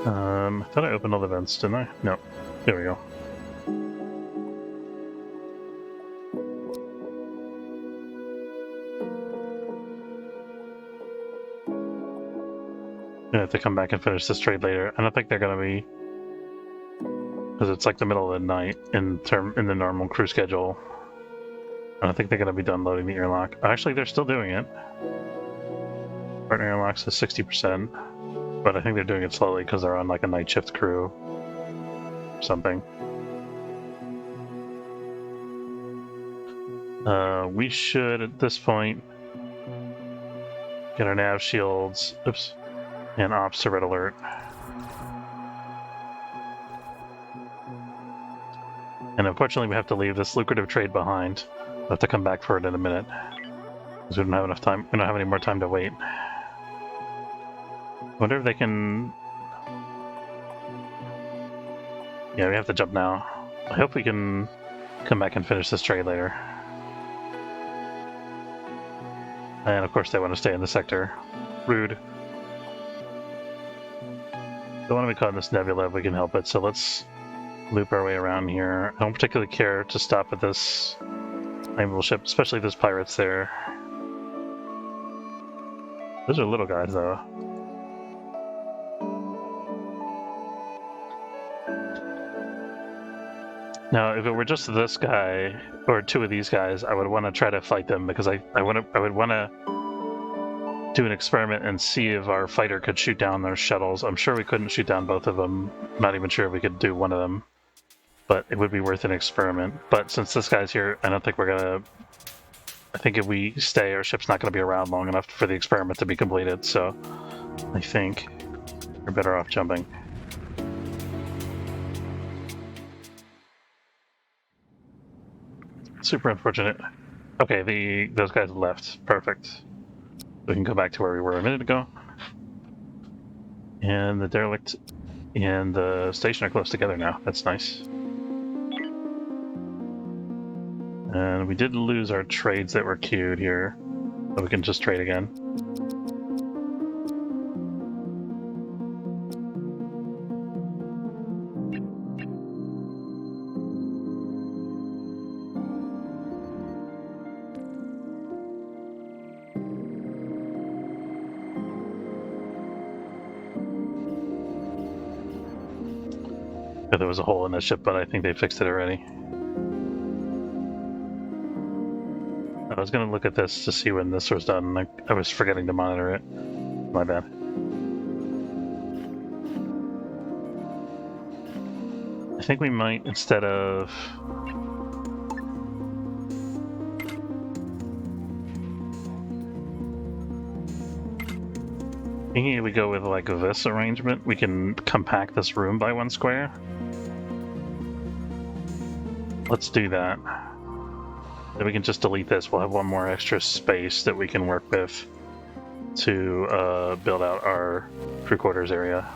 I thought I opened all the vents, didn't I? No. There we go. I have to come back and finish this trade later. I don't think they're gonna be, because it's like the middle of the night in the normal crew schedule. I don't think they're gonna be done loading the airlock. Actually, they're still doing it. Partner airlocks is 60%, but I think they're doing it slowly because they're on like a night shift crew or something. We should at this point get our nav shields. Oops. And ops to red alert. And unfortunately we have to leave this lucrative trade behind. We'll have to come back for it in a minute. Because we don't have enough time. We don't have any more time to wait. I wonder if they can... Yeah, we have to jump now. I hope we can come back and finish this trade later. And of course they want to stay in the sector. Rude. Don't want to be caught in this nebula if we can help it, so let's loop our way around here. I don't particularly care to stop at this naval ship, especially if there's pirates there. Those are little guys, though. Now, if it were just this guy, or two of these guys, I would want to try to fight them, because I would want to do an experiment and see if our fighter could shoot down their shuttles. I'm sure we couldn't shoot down both of them. I'm not even sure if we could do one of them. But it would be worth an experiment. But since this guy's here, I don't think we're gonna... I think if we stay, our ship's not gonna be around long enough for the experiment to be completed, so I think we're better off jumping. Super unfortunate. Okay, those guys left. Perfect. We can go back to where we were a minute ago. And the derelict and the station are close together now. That's nice. And we did lose our trades that were queued here, so we can just trade again. There was a hole in the ship, but I think they fixed it already. I was going to look at this to see when this was done. I was forgetting to monitor it. My bad. I think we might, instead of... Thinking we go with like this arrangement, we can compact this room by 1 square. Let's do that. Then we can just delete this. We'll have one more extra space that we can work with to build out our crew quarters area.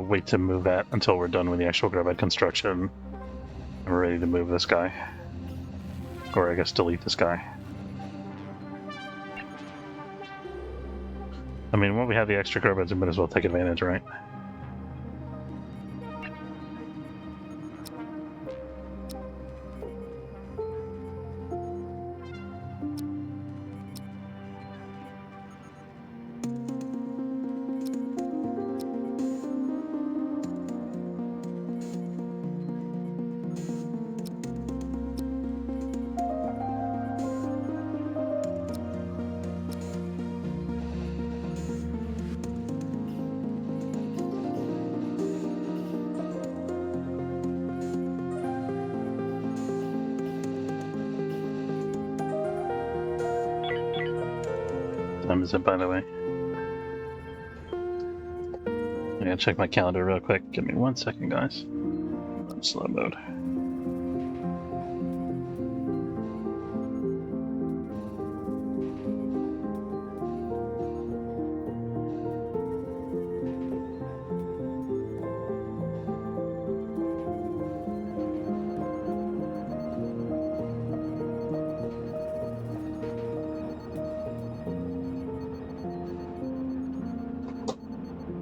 Wait to move that until we're done with the actual garbage construction. And we're ready to move this guy. Or I guess delete this guy. I mean, when we have the extra garbage, we might as well take advantage, right? Time is it, by the way? I'm gonna check my calendar real quick. Give me 1 second, guys. I'm slow mode.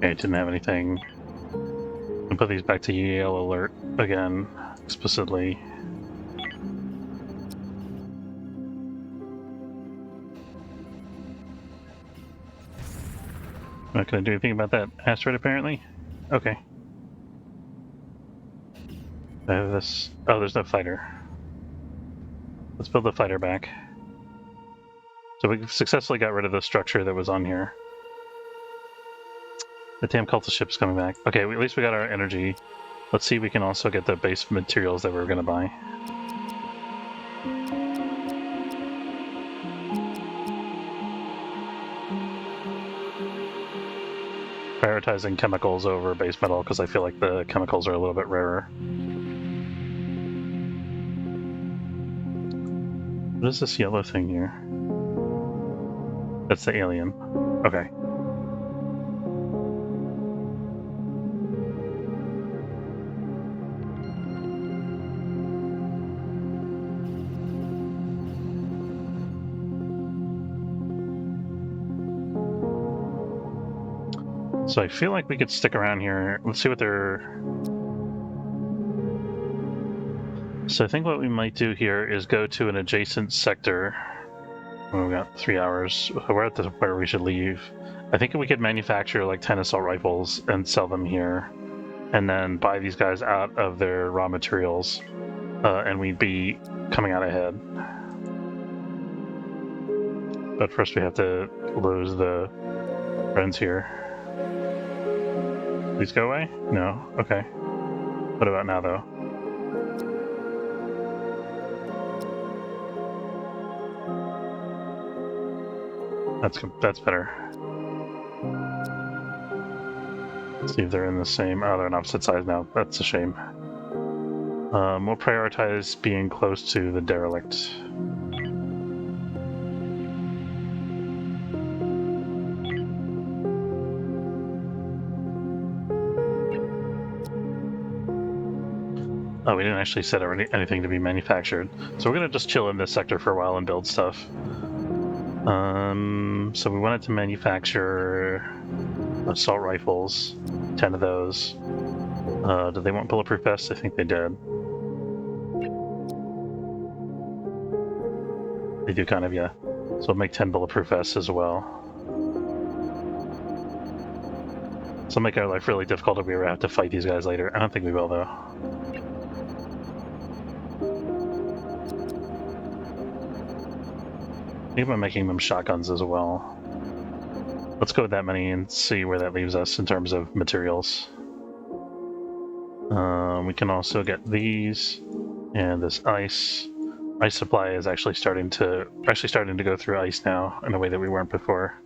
Okay, didn't have anything. And put these back to yellow alert again, explicitly. Not gonna do anything about that asteroid, apparently. Okay. I have this. Oh, there's no fighter. Let's build the fighter back. So we successfully got rid of the structure that was on here. The damn cultist ship's coming back. Okay, at least we got our energy. Let's see if we can also get the base materials that we were going to buy. Prioritizing chemicals over base metal because I feel like the chemicals are a little bit rarer. What is this yellow thing here? That's the alien. Okay. So I feel like we could stick around here. Let's see what they're... So I think what we might do here is go to an adjacent sector. Oh, we got 3 hours. We're at the where we should leave. I think we could manufacture like 10 assault rifles and sell them here. And then buy these guys out of their raw materials. And we'd be coming out ahead. But first we have to lose the friends here. Please go away? No? Okay. What about now, though? That's better. Let's see if they're in the same... Oh, they're on opposite sides now. That's a shame. We'll prioritize being close to the derelict. Oh, we didn't actually set anything to be manufactured. So we're going to just chill in this sector for a while and build stuff. So we wanted to manufacture assault rifles, 10 of those. Did they want bulletproof vests? I think they did. They do kind of, yeah. So we'll make 10 bulletproof vests as well. So it'll make our life really difficult if we ever have to fight these guys later. I don't think we will, though. I think I'm making them shotguns as well. Let's go with that many and see where that leaves us in terms of materials. We can also get these and this ice. Ice supply is actually starting to go through ice now in a way that we weren't before.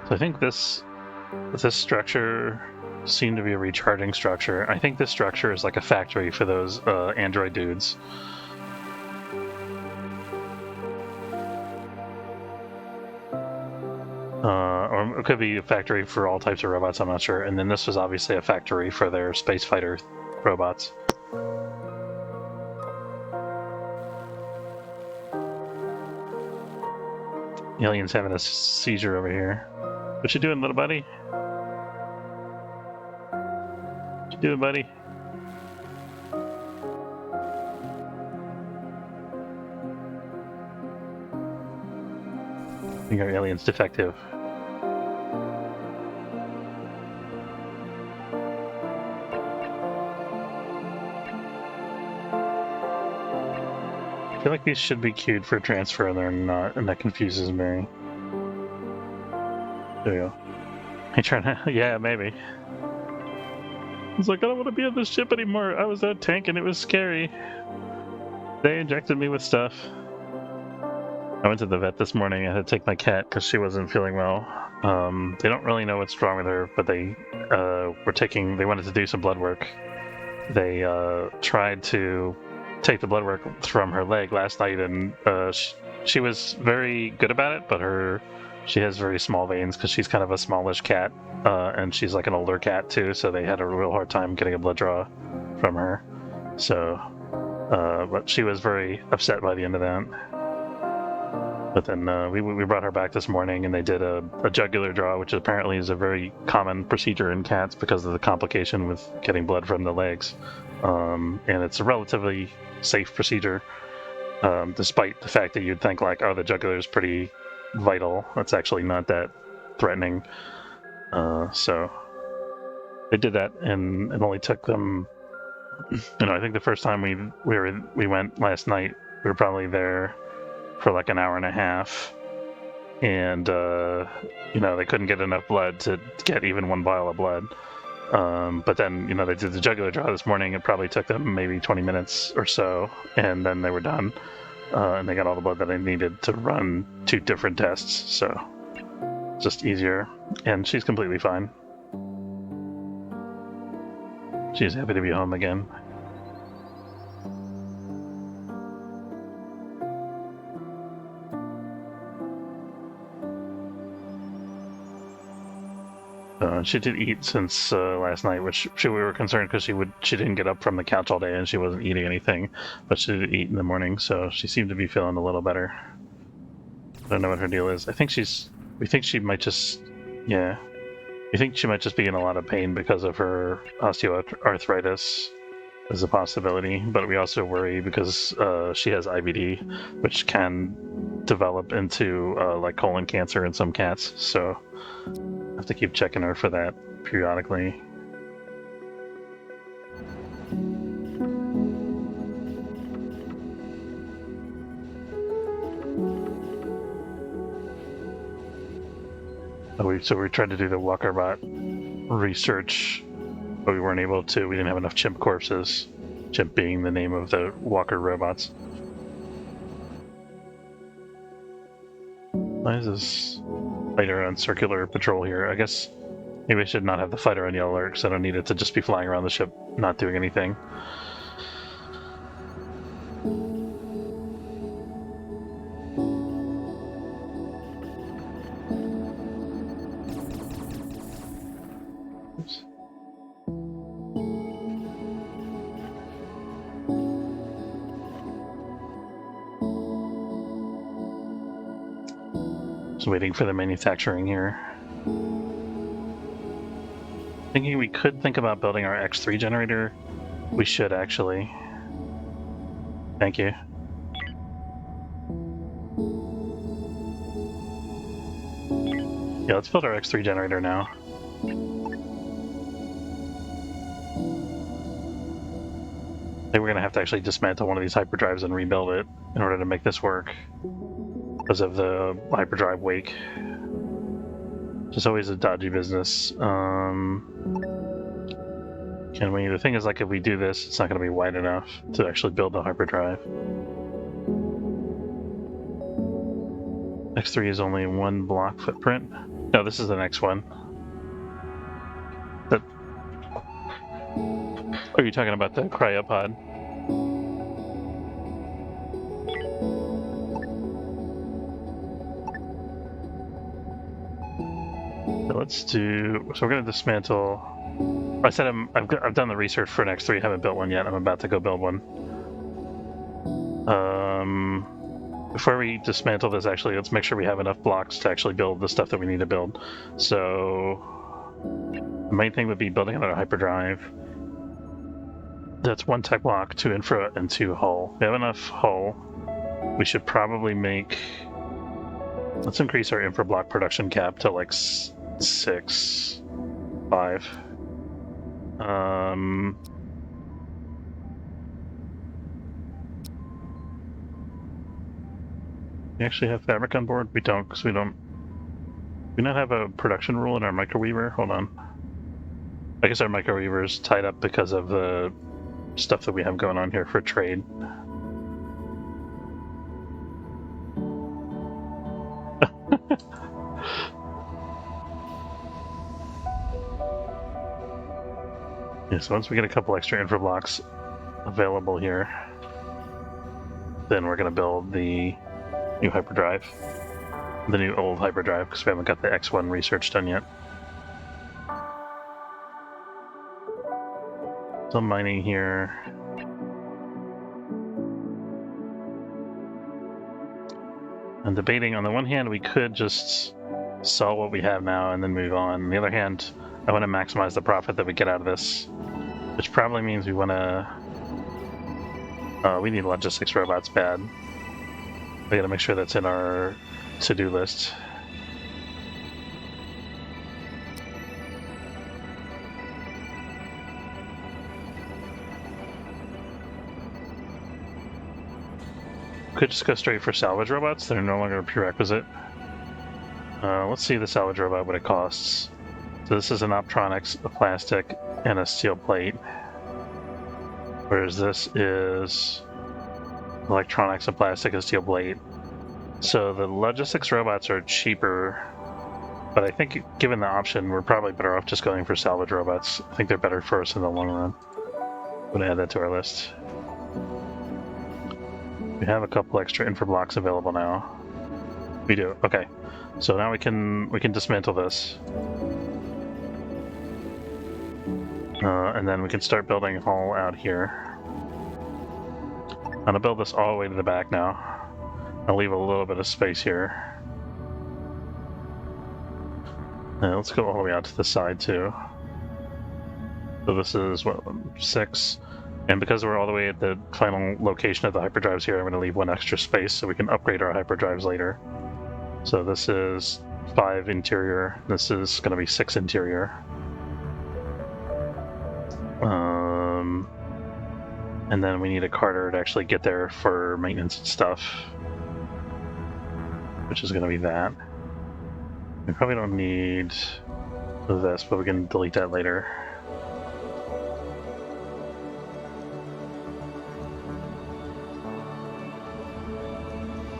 So I think this structure seemed to be a recharging structure. I think this structure is like a factory for those android dudes. Or it could be a factory for all types of robots, I'm not sure. And then this was obviously a factory for their space fighter robots. The alien's having a seizure over here. What you doing, little buddy? What you doing, buddy? I think our alien's defective. I feel like these should be queued for transfer and they're not, and that confuses me. There you go. You trying to... Yeah, maybe. It's like, I don't want to be on this ship anymore. I was that tank and it was scary. They injected me with stuff. I went to the vet this morning. I had to take my cat because she wasn't feeling well. They don't really know what's wrong with her, but they they wanted to do some blood work. They tried to take the blood work from her leg last night, and she was very good about it, but She has very small veins because she's kind of a smallish cat, and she's like an older cat too, so they had a real hard time getting a blood draw from her. So, but she was very upset by the end of that. But then we brought her back this morning, and they did a jugular draw, which apparently is a very common procedure in cats because of the complication with getting blood from the legs. And it's a relatively safe procedure, despite the fact that you'd think like, oh, the jugular is pretty vital. It's actually not that threatening. So they did that, and it only took them. I think the first time we went last night, we were probably there for like an hour and a half, and they couldn't get enough blood to get even one vial of blood. But then they did the jugular draw this morning. It probably took them maybe 20 minutes or so, and then they were done, and they got all the blood that they needed to run 2 different tests. So just easier, and she's completely fine. She's happy to be home again. She did eat since last night, which we were concerned because she didn't get up from the couch all day and she wasn't eating anything, but she did eat in the morning, so she seemed to be feeling a little better. I don't know what her deal is. We think she might just be in a lot of pain because of her osteoarthritis as a possibility, but we also worry because she has IBD, which can develop into like colon cancer in some cats, so have to keep checking her for that periodically. So we tried to do the Walkerbot research, but we weren't able to. We didn't have enough chimp corpses. Chimp being the name of the walker robots. Why is this fighter on circular patrol here? I guess maybe I should not have the fighter on yellow alert because I don't need it to just be flying around the ship not doing anything. Oops. Just waiting for the manufacturing here. Thinking we could think about building our X3 generator. We should actually. Thank you. Yeah, let's build our X3 generator now. I think we're gonna have to actually dismantle one of these hyperdrives and rebuild it in order to make this work because of the hyperdrive wake. It's always a dodgy business. Can we? The thing is, like, if we do this, it's not going to be wide enough to actually build the hyperdrive. X3 is only 1 block footprint. No, this is the next one. That. Are you talking about the cryopod? So let's do. So we're going to dismantle. I said I've done the research for an X3. I haven't built one yet. I'm about to go build one. Before we dismantle this, actually, let's make sure we have enough blocks to actually build the stuff that we need to build. So the main thing would be building another hyperdrive. That's 1 tech block, 2 infra, and 2 hull. We have enough hull. We should probably make. Let's increase our infra block production cap to like 6, 5. We actually have fabric on board? We don't, because we don't. We not have a production rule in our microweaver? Hold on. I guess our microweaver is tied up because of the stuff that we have going on here for trade. Yeah, so once we get a couple extra infra blocks available here, then we're going to build the new hyperdrive. the new old hyperdrive because we haven't got the X1 research done yet. Some mining here. I'm debating, on the one hand, we could just sell what we have now and then move on. On the other hand, I want to maximize the profit that we get out of this, which probably means we want to... we need logistics robots bad. We gotta make sure that's in our to-do list. Could just go straight for salvage robots. They're no longer a prerequisite. Let's see the salvage robot, what it costs. So this is an optronics, a plastic, and a steel plate. Whereas this is electronics, a plastic, and a steel plate. So the logistics robots are cheaper, but I think given the option, we're probably better off just going for salvage robots. I think they're better for us in the long run. I'm going to add that to our list. We have a couple extra infra blocks available now. We do. Okay. So now we can dismantle this. And then we can start building a hall out here. I'm going to build this all the way to the back now. I'll leave a little bit of space here. Let's go all the way out to the side too. So this is, what, 6? And because we're all the way at the final location of the hyperdrives here, I'm going to leave one extra space so we can upgrade our hyperdrives later. So this is 5 interior. This is going to be 6 interior. And then we need a carter to actually get there for maintenance and stuff, which is going to be that. We probably don't need this, but we can delete that later.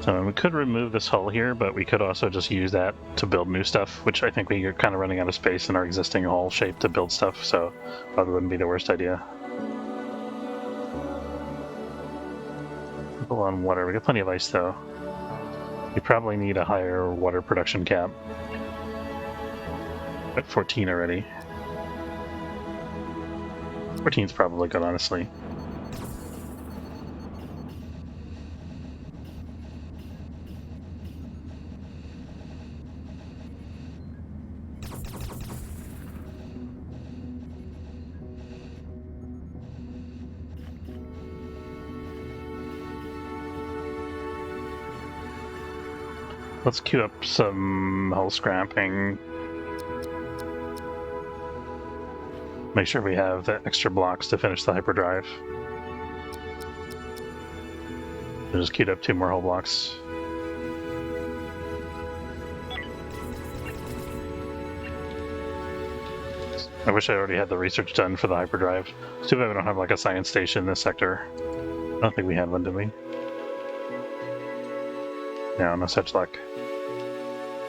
So we could remove this hull here, but we could also just use that to build new stuff, which I think we are kind of running out of space in our existing hull shape to build stuff, so probably wouldn't be the worst idea. People on water. We got plenty of ice, though. We probably need a higher water production cap. At 14 already. 14 is probably good, honestly. Let's queue up some hull scrapping. Make sure we have the extra blocks to finish the hyperdrive. I just queued up 2 more hull blocks. I wish I already had the research done for the hyperdrive. It's too bad we don't have like a science station in this sector. I don't think we had one, did we? No, no such luck.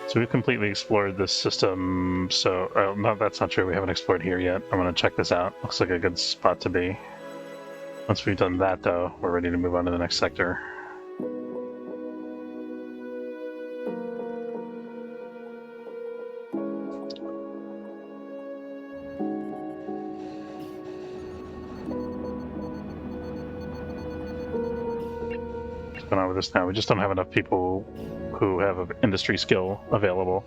So we've completely explored this system, so... no, that's not true, we haven't explored here yet. I'm gonna check this out. Looks like a good spot to be. Once we've done that, though, we're ready to move on to the next sector. What's going on with this now? We just don't have enough people who have industry skill available.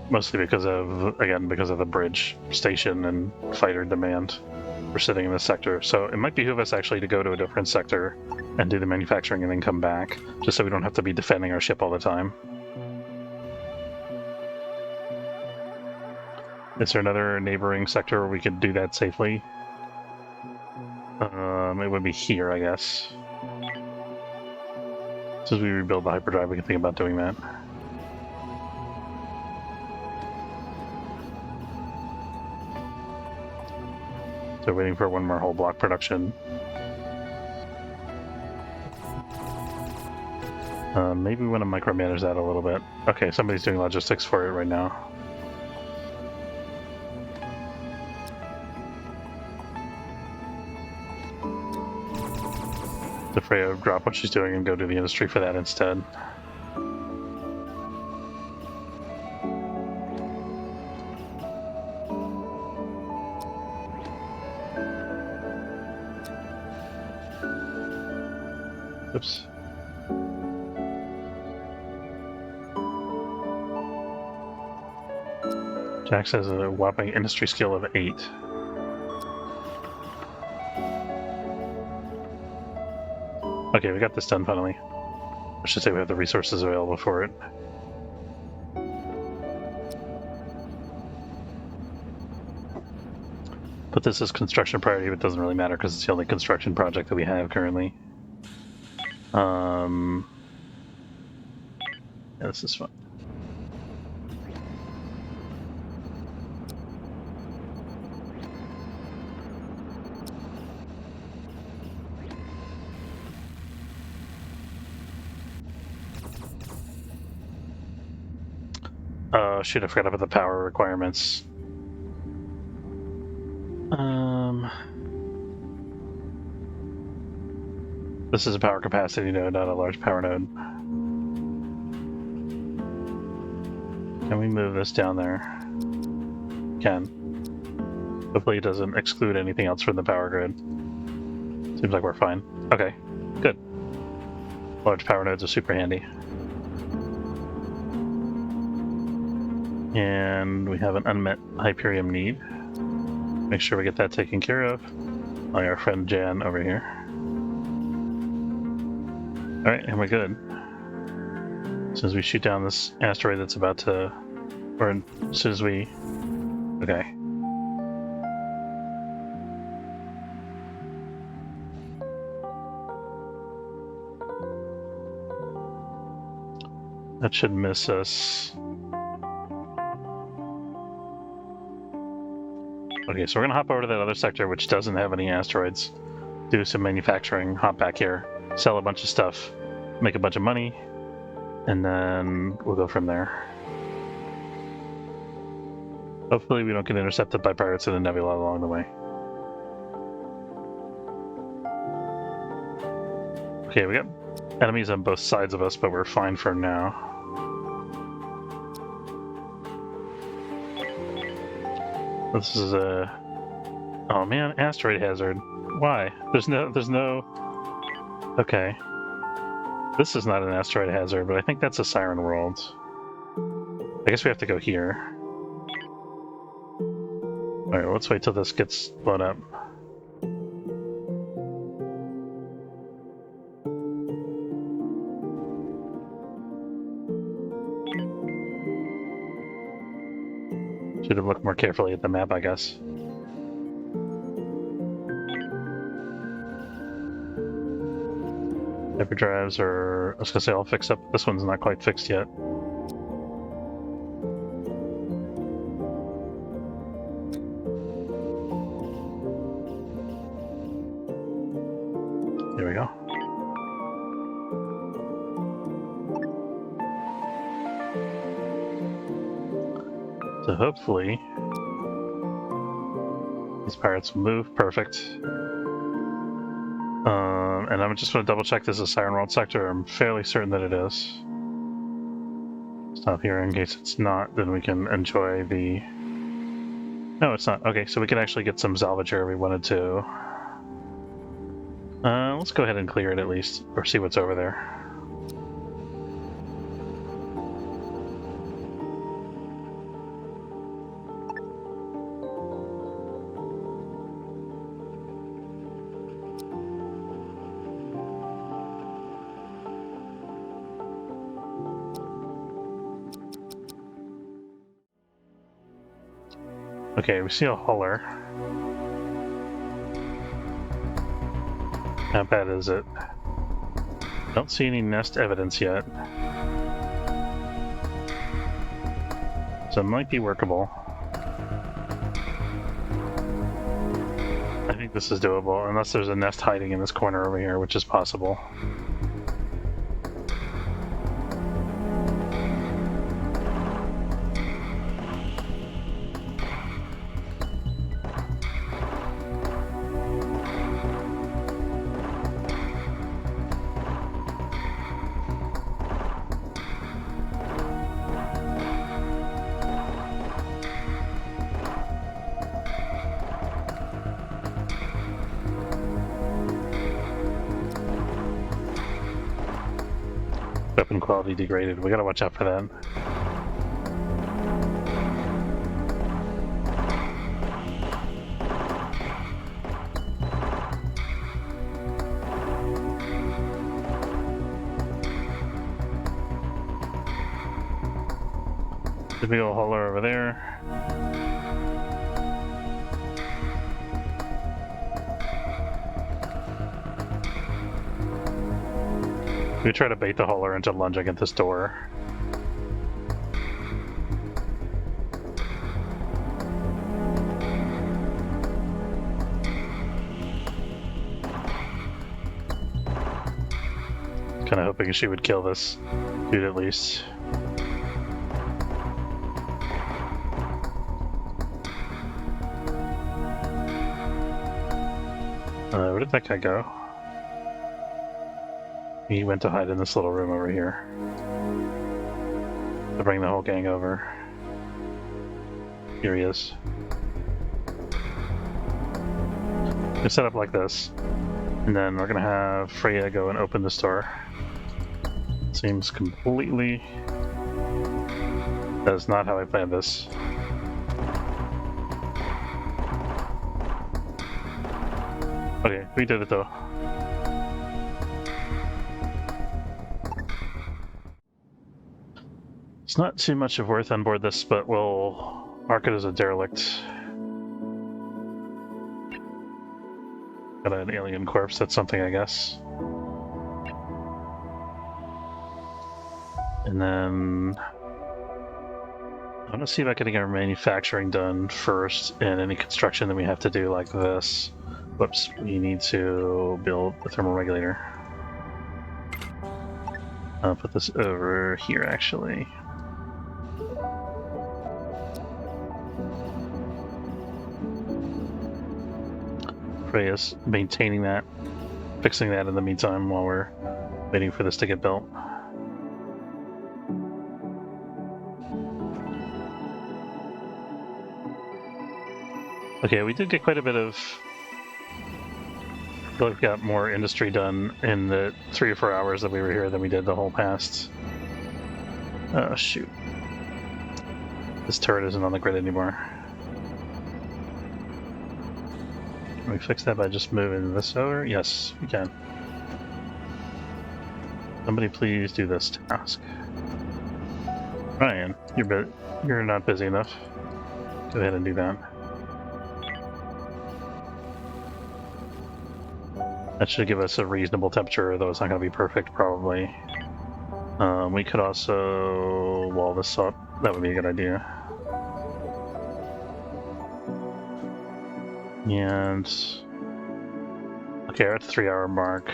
Mostly because of, again, because of the bridge station and fighter demand. We're sitting in this sector, so it might behoove us actually to go to a different sector and do the manufacturing and then come back, just so we don't have to be defending our ship all the time. Is there another neighboring sector where we could do that safely? It would be here, I guess. As we rebuild the hyperdrive, we can think about doing that. So waiting for one more whole block production. Maybe we want to micromanage that a little bit. Okay, somebody's doing logistics for it right now. The Freya drop what she's doing and go to the industry for that instead. Oops. Jax has a whopping industry skill of 8. Okay, we got this done finally. I should say we have the resources available for it. But this is construction priority, but it doesn't really matter because it's the only construction project that we have currently. Yeah, this is fun. Oh shoot, I forgot about the power requirements. This is a power capacity node, not a large power node. Can we move this down there? Can. Hopefully it doesn't exclude anything else from the power grid. Seems like we're fine. Okay, good. Large power nodes are super handy. And we have an unmet Hyperium need. Make sure we get that taken care of by our friend Jan over here. Alright, and we're good. As soon as we shoot down this asteroid that's about to... or as soon as we... Okay. That should miss us. Okay, so we're gonna hop over to that other sector which doesn't have any asteroids. Do some manufacturing, hop back here, sell a bunch of stuff, make a bunch of money, and then we'll go from there. Hopefully we don't get intercepted by pirates in the nebula along the way. Okay, we got enemies on both sides of us, but we're fine for now. This is a... Oh man, asteroid hazard. Why? There's no... Okay. This is not an asteroid hazard, but I think that's a siren world. I guess we have to go here. Alright, let's wait till this gets blown up. Should have looked more carefully at the map, I guess. Hyperdrives are... I was gonna say all fixed up. This one's not quite fixed yet. There we go. So hopefully these pirates move perfect. And I'm just going to double check this is a Siren World sector. I'm fairly certain that it is. Stop here in case it's not, then we can enjoy the... No, it's not. Okay, so we can actually get some salvage here if we wanted to. Let's go ahead and clear it at least, or see what's over there. Okay, we see a huller. How bad is it? Don't see any nest evidence yet. So it might be workable. I think this is doable, unless there's a nest hiding in this corner over here, which is possible. Weapon quality degraded. We gotta watch out for that. The big old hauler over there. We try to bait the hauler into lunging at this door. Kind of hoping she would kill this dude at least. Where did that guy go? He went to hide in this little room over here. To bring the whole gang over. Here he is. We set up like this. And then we're gonna have Freya go and open this door. Seems completely... That is not how I planned this. Okay, we did it though. It's not too much of worth on board this, but we'll mark it as a derelict. Got an alien corpse, that's something, I guess. And then... I want to see about getting our manufacturing done first, and any construction that we have to do like this. Whoops, we need to build a thermal regulator. I'll put this over here, actually. Freya's maintaining that, fixing that in the meantime while we're waiting for this to get built. Okay, we did get quite a bit of... I feel like we got more industry done in the 3 or 4 hours that we were here than we did the whole past. Oh, shoot. This turret isn't on the grid anymore. Can we fix that by just moving this over? Yes, we can. Somebody please do this task. Ryan, you're not busy enough. Go ahead and do that. That should give us a reasonable temperature, though it's not going to be perfect, probably. We could also wall this up. That would be a good idea. And... okay, we're at the 3-hour mark.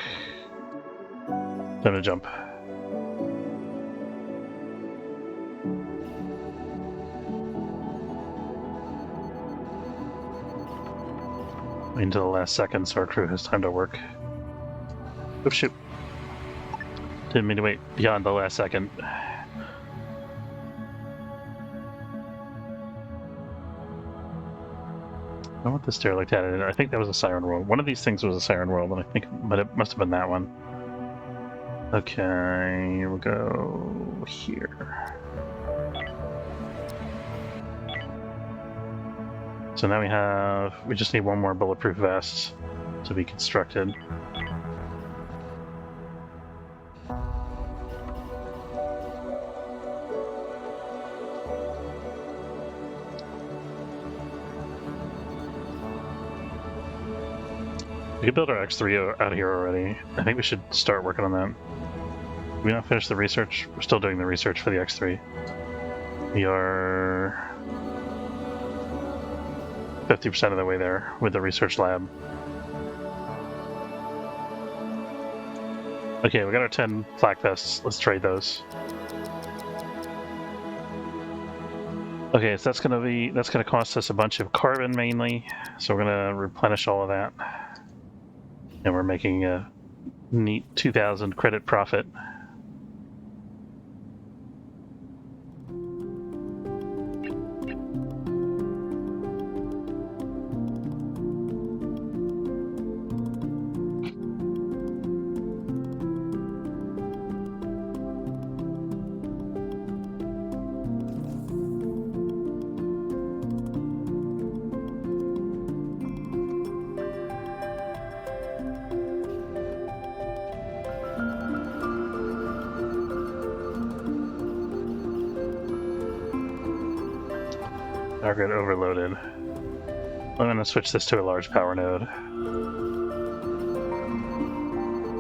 Time to jump. Until the last second, so our crew has time to work. Oops, shoot. Didn't mean to wait beyond the last second. I want this derelict added in. I think that was a siren world. One of these things was a siren world, and I think, but it must have been that one. Okay, we'll go here. So now we just need one more bulletproof vest to be constructed. We could build our X3 out here already. I think we should start working on that. Did we not finish the research? We're still doing the research for the X3. We are 50% of the way there with the research lab. Okay, we got our 10 flak vests. Let's trade those. Okay, so that's gonna cost us a bunch of carbon mainly. So we're gonna replenish all of that. And we're making a neat 2,000 credit profit. Power grid overloaded. I'm going to switch this to a large power node.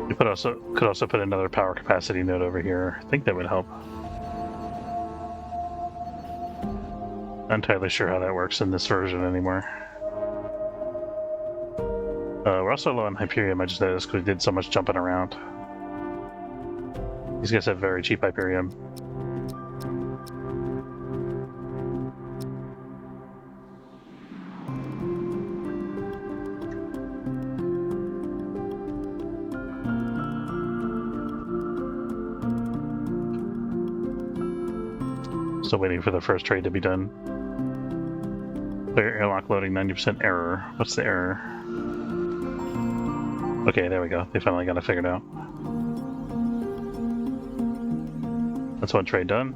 You could also put another power capacity node over here. I think that would help. Not entirely sure how that works in this version anymore. We're also low on Hyperium, I just noticed, because we did so much jumping around. These guys have very cheap Hyperium. Still waiting for the first trade to be done. Clear airlock loading, 90% error. What's the error? Okay, there we go. They finally got it figured out. That's one trade done.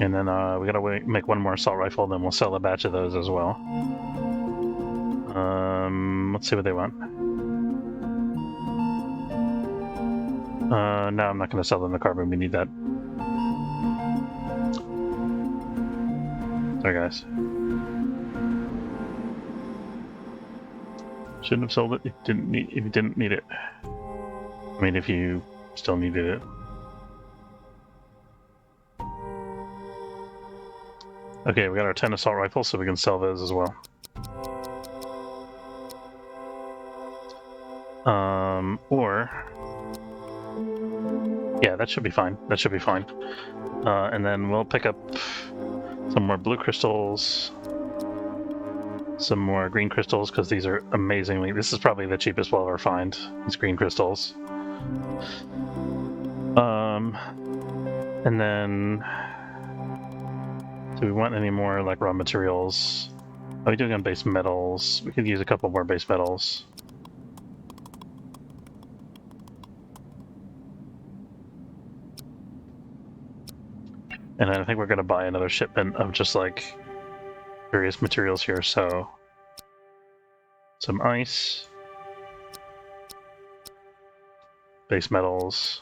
And then we gotta make one more assault rifle, then we'll sell a batch of those as well. Let's see what they want. No, I'm not going to sell them the carbon. We need that. Sorry, guys. Shouldn't have sold it if you didn't need it. I mean, if you still needed it. Okay, we got our 10 assault rifles, so we can sell those as well. Or... yeah, that should be fine. That should be fine. And then we'll pick up some more blue crystals, some more green crystals, because these are amazingly... this is probably the cheapest we'll ever find, these green crystals. And then... do we want any more, like, raw materials? Are we doing on base metals? We could use a couple more base metals. And I think we're going to buy another shipment of just, like, various materials here, so... some ice. Base metals.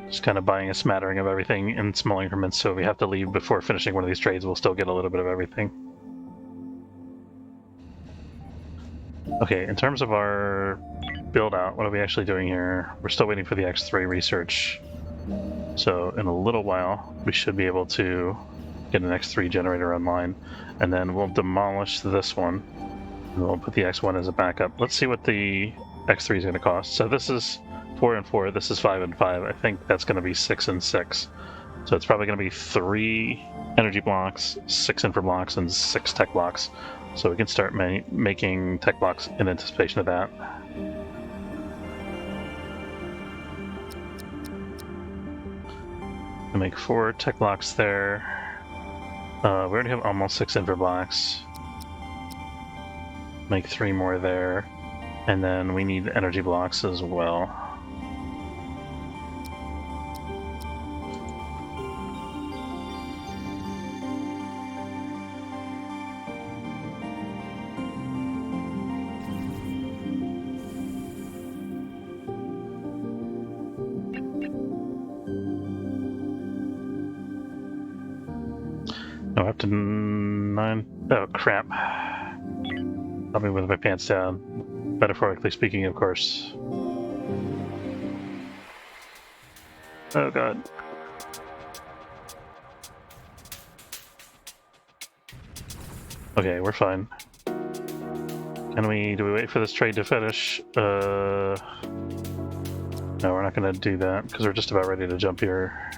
Just kind of buying a smattering of everything in small increments, so if we have to leave before finishing one of these trades, we'll still get a little bit of everything. Okay, in terms of our build-out, what are we actually doing here? We're still waiting for the X3 research. So in a little while, we should be able to get an X3 generator online, and then we'll demolish this one, and we'll put the X1 as a backup. Let's see what the X3 is going to cost. So this is 4 and 4, this is 5 and 5. I think that's going to be 6 and 6. So it's probably going to be 3 energy blocks, 6 infra blocks, and 6 tech blocks. So we can start making tech blocks in anticipation of that. We make 4 tech blocks there. We already have almost 6 infra blocks. Make 3 more there. And then we need energy blocks as well. No, up to 9. Oh, crap. I'll be with my pants down. Metaphorically speaking, of course. Oh, God. Okay, we're fine. Do we wait for this trade to finish? No, we're not going to do that, because we're just about ready to jump here.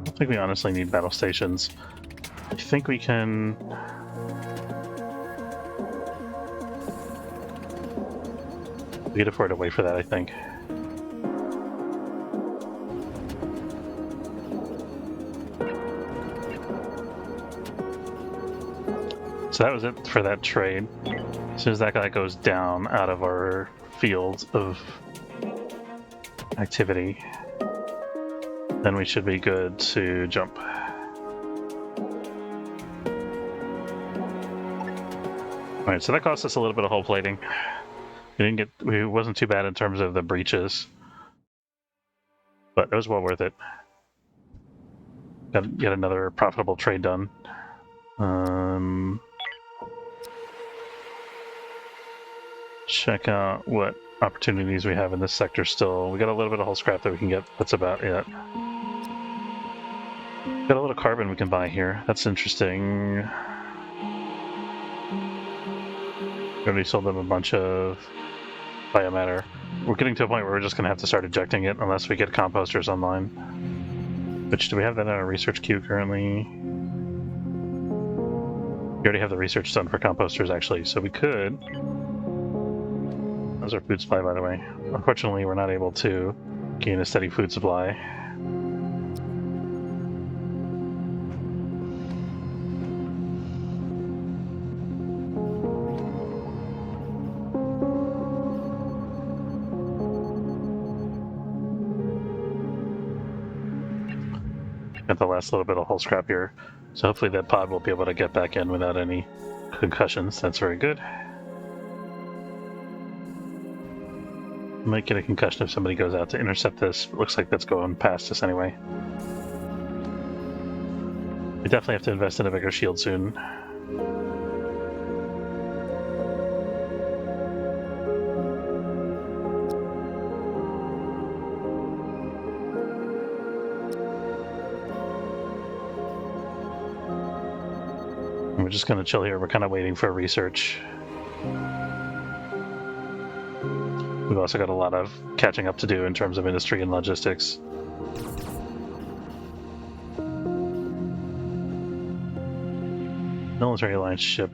I think we honestly need battle stations. I think we can... we can afford to wait for that, I think. So that was it for that trade. As soon as that guy goes down out of our field of activity, then we should be good to jump. Alright, so that cost us a little bit of hull plating. It wasn't too bad in terms of the breaches, but it was well worth it. Got yet another profitable trade done. Check out what opportunities we have in this sector still. We got a little bit of hull scrap that we can get. That's about it. Got a little carbon we can buy here. That's interesting. We already sold them a bunch of biomatter. We're getting to a point where we're just going to have to start ejecting it unless we get composters online. Which, do we have that in our research queue currently? We already have the research done for composters, actually, so we could. How's our food supply, by the way? Unfortunately, we're not able to gain a steady food supply. Got the last little bit of hull scrap here, so hopefully that pod will be able to get back in without any concussions. That's very good. Might get a concussion if somebody goes out to intercept this. Looks like that's going past us anyway. We definitely have to invest in a bigger shield soon. We're just going to chill here. We're kind of waiting for research. We've also got a lot of catching up to do in terms of industry and logistics. Military alliance ship.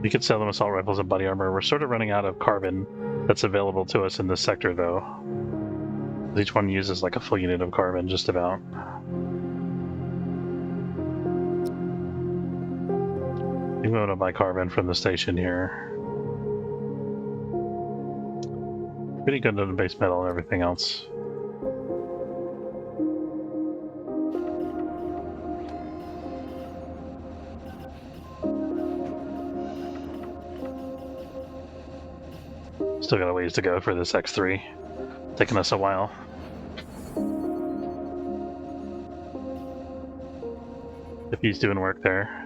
We could sell them assault rifles and body armor. We're sort of running out of carbon that's available to us in this sector, though. Each one uses like a full unit of carbon, just about. We want to buy carbon from the station here. Pretty good on the base metal and everything else. Still got a ways to go for this X3. Taking us a while. If he's doing work there.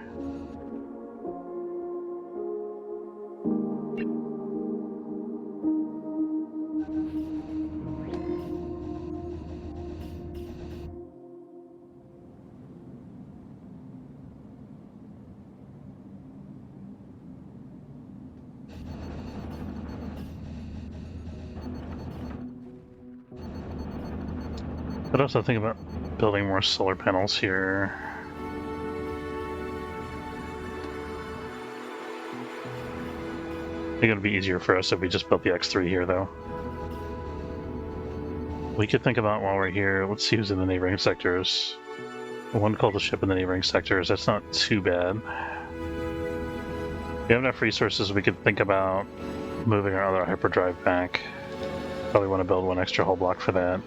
But also think about building more solar panels here. I think it would be easier for us if we just built the X3 here, though. We could think about while we're here, let's see who's in the neighboring sectors. One called a ship in the neighboring sectors, that's not too bad. We have enough resources, we could think about moving our other hyperdrive back. Probably want to build one extra hull block for that.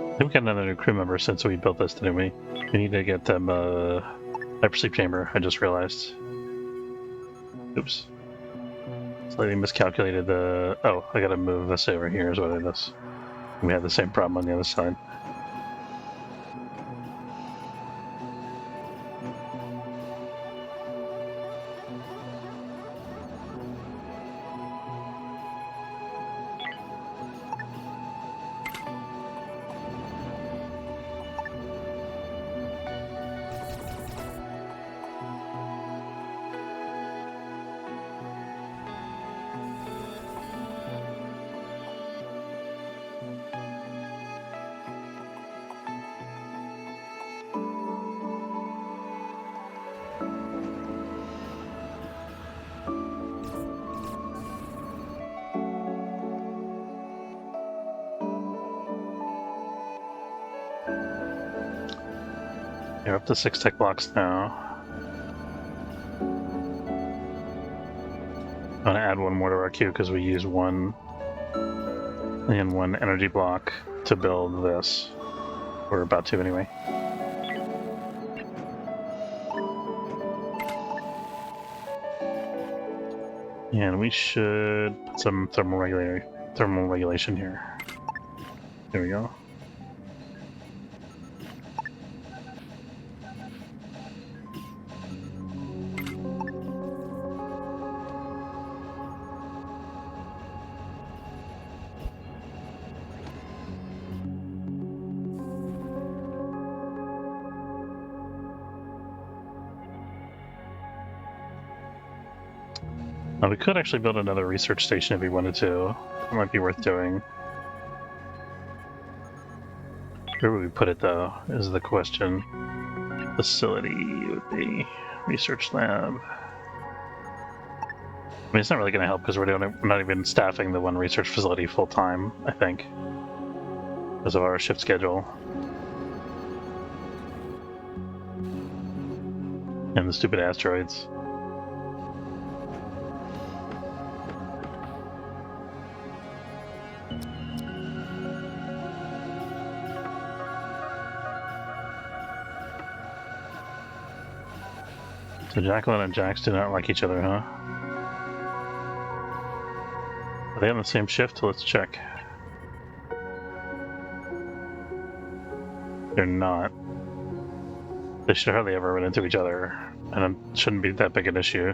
I think we got another new crew member since we built this, didn't we? We need to get them a hypersleep chamber, I just realized. Oops. Slightly miscalculated the... Oh, I gotta move this over here is what it is. We had the same problem on the other side. We're up to 6 tech blocks now. I'm going to add one more to our queue because we use one energy block to build this. We're about to anyway. And we should put some thermal regulation here. There we go. Now we could actually build another research station if we wanted to. It might be worth doing. Where would we put it, though, is the question. Facility would be research lab. I mean, it's not really going to help because we're not even staffing the one research facility full time, I think, because of our shift schedule. And the stupid asteroids. So Jacqueline and Jax do not like each other, huh? Are they on the same shift? Let's check. They're not. They should hardly ever run into each other, and it shouldn't be that big an issue.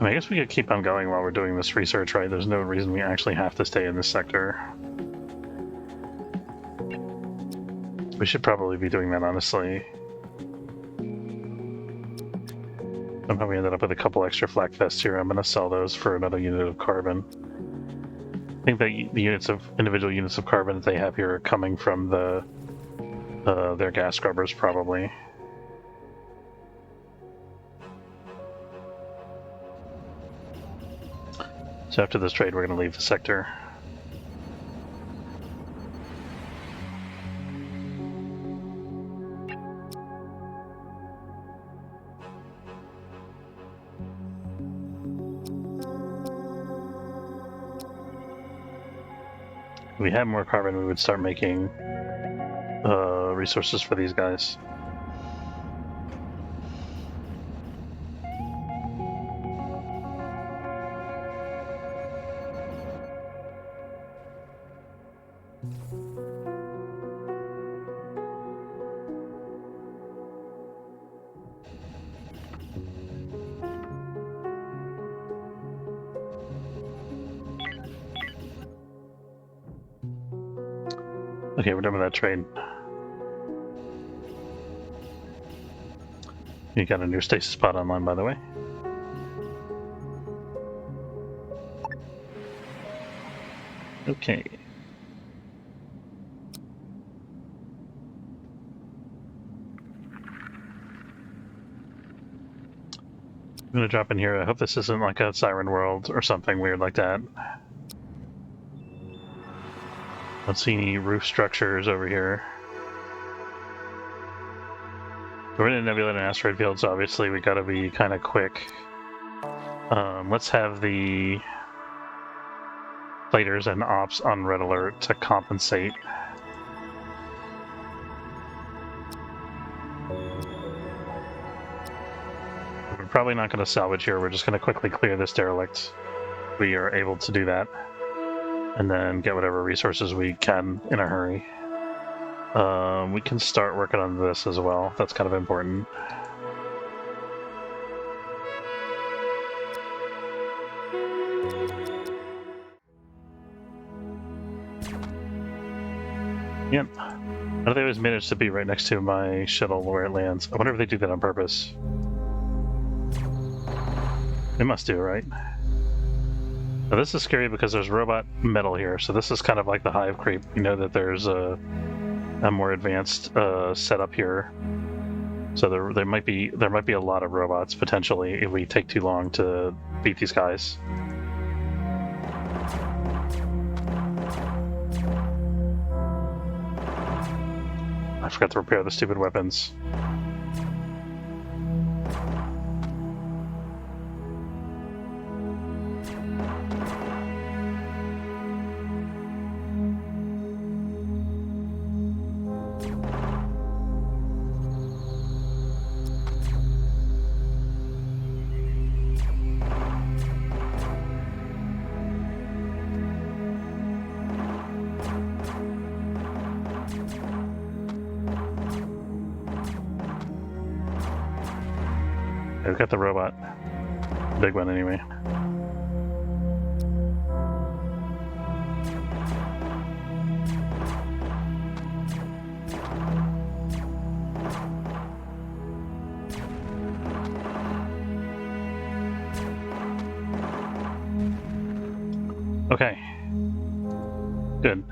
I guess we could keep on going while we're doing this research, right? There's no reason we actually have to stay in this sector. We should probably be doing that, honestly. Somehow we ended up with a couple extra flak vests here. I'm going to sell those for another unit of carbon. I think that the individual units of carbon that they have here are coming from their gas scrubbers, probably. So after this trade, we're going to leave the sector. If we had more carbon, we would start making resources for these guys. Okay, we're done with that trade. You got a new stasis spot online, by the way. Okay. I'm gonna drop in here. I hope this isn't like a Siren World or something weird like that. Don't see any roof structures over here. We're in a nebula and asteroid field, so obviously we gotta be kind of quick. Let's have the platers and ops on red alert to compensate. We're probably not going to salvage here. We're just going to quickly clear this derelict. We are able to do that. And then get whatever resources we can in a hurry. We can start working on this as well. That's kind of important. Yep. How do they always manage to be right next to my shuttle where it lands? I wonder if they do that on purpose. They must do, right? Now this is scary because there's robot metal here, so this is kind of like the hive creep. You know that there's a a more advanced setup here. So there might be a lot of robots potentially if we take too long to beat these guys. I forgot to repair the stupid weapons. We've got the robot. Big one, anyway. Okay. Good.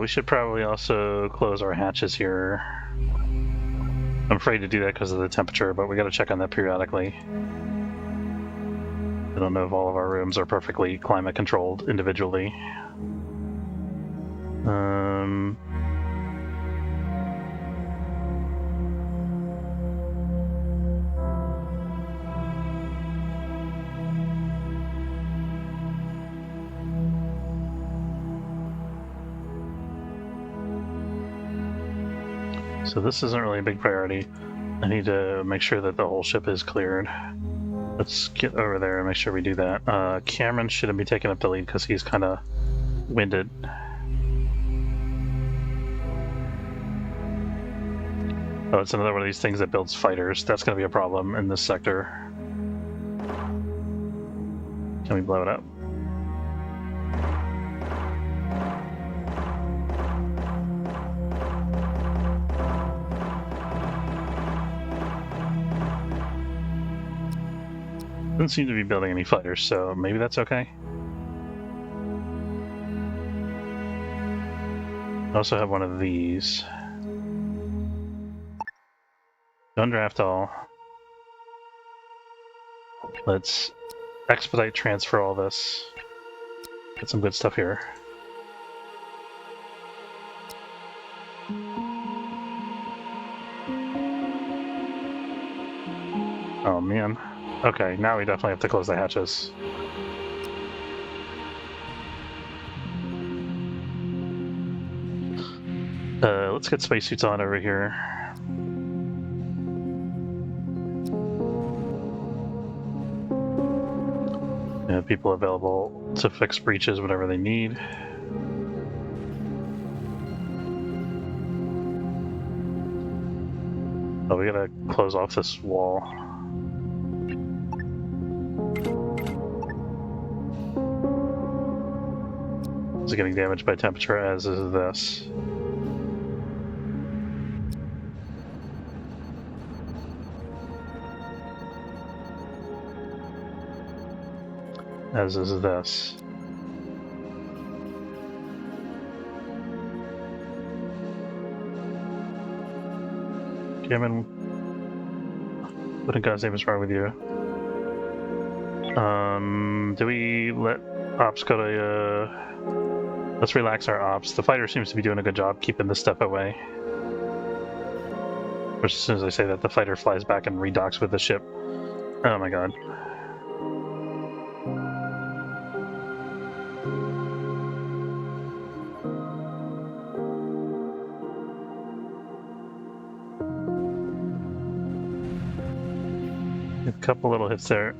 We should probably also close our hatches here. I'm afraid to do that because of the temperature, but we gotta check on that periodically. I don't know if all of our rooms are perfectly climate controlled individually. So this isn't really a big priority. I need to make sure that the whole ship is cleared. Let's get over there and make sure we do that. Cameron shouldn't be taking up the lead because he's kind of winded. Oh, it's another one of these things that builds fighters. That's going to be a problem in this sector. Can we blow it up? Doesn't seem to be building any fighters, so maybe that's okay. I also have one of these. Undraft all. Let's expedite transfer all this. Get some good stuff here. Oh man. Okay, now we definitely have to close the hatches. Let's get spacesuits on over here. People available to fix breaches whenever they need. Oh, we gotta close off this wall. It's getting damaged by temperature, as is this. As is this. Cameron, what in God's name is wrong with you? Do we let ops go to, let's relax our ops. The fighter seems to be doing a good job keeping this stuff away. As soon as I say that, the fighter flies back and redocks with the ship. Oh my god. A couple little hits there.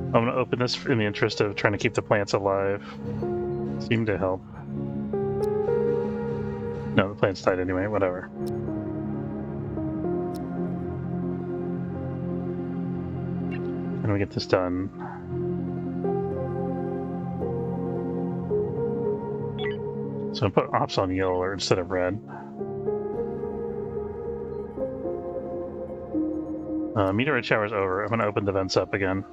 I'm going to open this in the interest of trying to keep the plants alive. Seemed to help. No, the plants died anyway, whatever. And we get this done. So I put ops on yellow instead of red. Meteorite shower's over. I'm going to open the vents up again.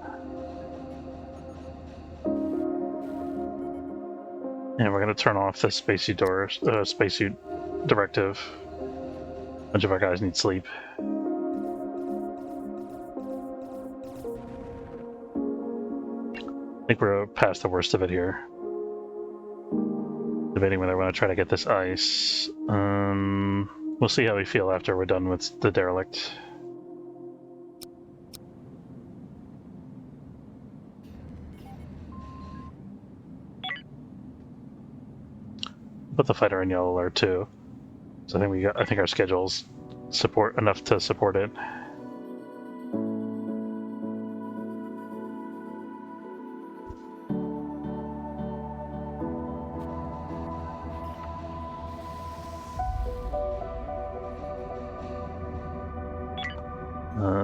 And we're going to turn off the spacesuit directive. A bunch of our guys need sleep. I think we're past the worst of it here. Debating whether I want to try to get this ice. We'll see how we feel after we're done with the derelict. Put the fighter in yellow alert too. So I think our schedules support enough to support it.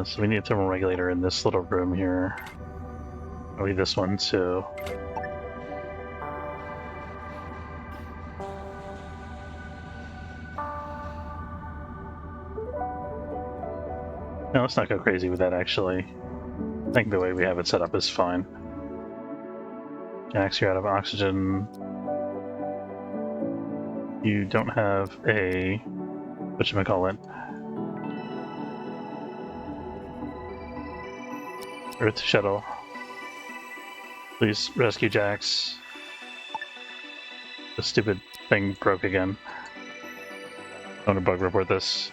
So we need a thermal regulator in this little room here. I'll need this one too. No, let's not go crazy with that, actually. I think the way we have it set up is fine. Jax, you're out of oxygen. You don't have a... whatchamacallit? Earth shuttle. Please rescue Jax. The stupid thing broke again. I want to bug report this.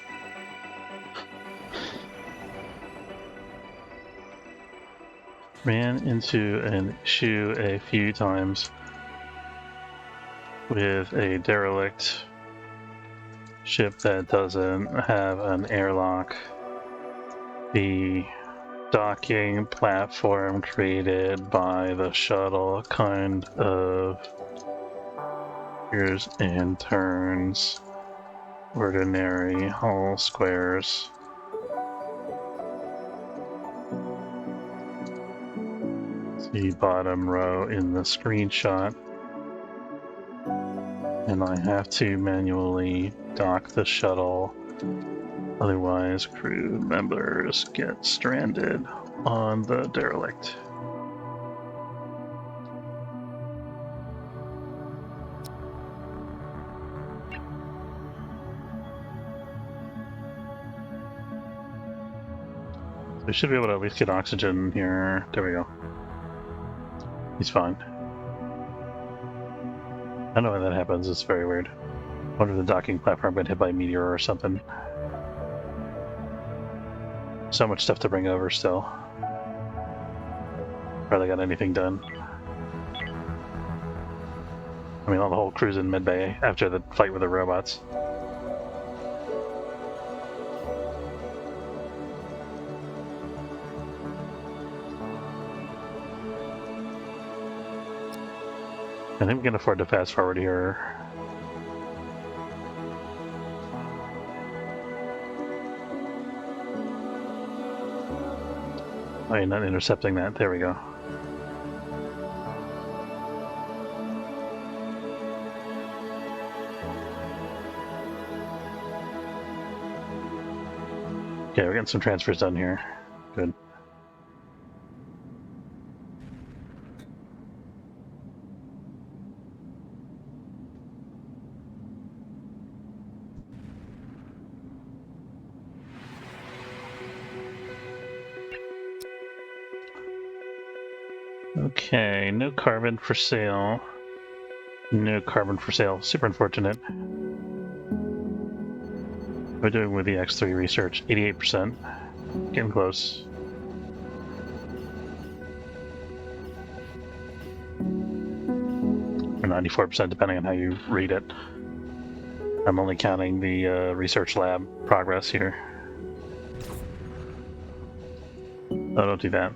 Ran into an issue a few times with a derelict ship that doesn't have an airlock. The docking platform created by the shuttle kind of appears and turns ordinary hull squares. The bottom row in the screenshot, and I have to manually dock the shuttle, otherwise crew members get stranded on the derelict. We should be able to at least get oxygen here. There we go. He's fine. I don't know when that happens, it's very weird. I wonder if the docking platform got hit by a meteor or something. So much stuff to bring over still. Barely got anything done. I mean, all the whole crew's in medbay after the fight with the robots. I think we can afford to fast forward here. Oh, you're not intercepting that. There we go. Okay, we're getting some transfers done here. Good. Okay, no carbon for sale. No carbon for sale. Super unfortunate. We're doing with the X3 research. 88%. Getting close. Or 94%, depending on how you read it. I'm only counting the research lab progress here. Oh, don't do that.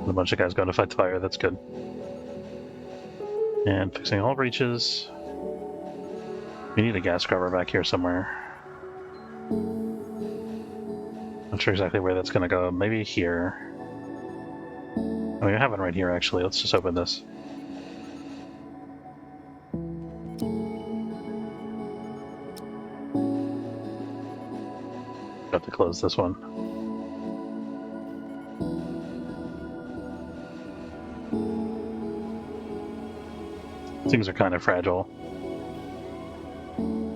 A bunch of guys going to fight the fire, that's good. And fixing all breaches. We need a gas scrubber back here somewhere. Not sure exactly where that's going to go. Maybe here. Oh, we have one right here, actually. Let's just open this. close this one. Things are kind of fragile.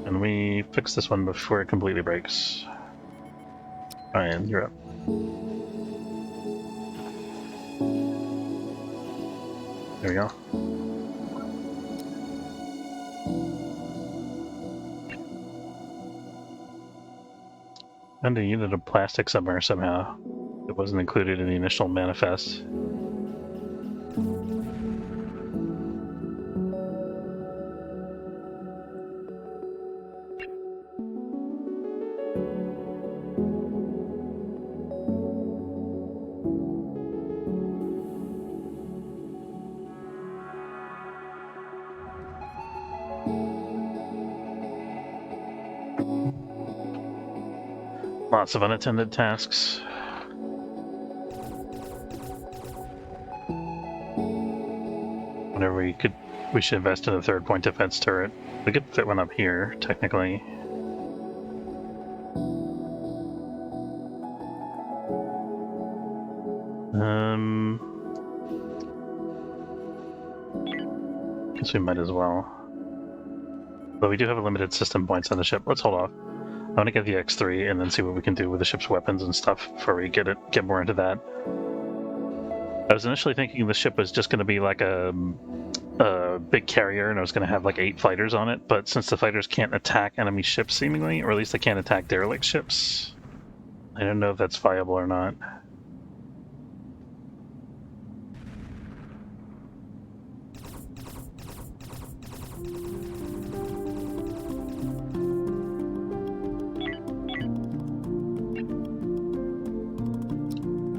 And we fix this one before it completely breaks. Ryan, you're up. There we go. And I needed a plastic somewhere somehow. It wasn't included in the initial manifest. Lots of unattended tasks. Whenever we should invest in a 3rd-point defense turret. We could fit one up here, technically. Guess we might as well. But we do have a limited system points on the ship. Let's hold off. I want to get the X3 and then see what we can do with the ship's weapons and stuff before we get more into that. I was initially thinking the ship was just going to be like a big carrier and I was going to have like 8 fighters on it, but since the fighters can't attack enemy ships seemingly, or at least they can't attack derelict ships, I don't know if that's viable or not.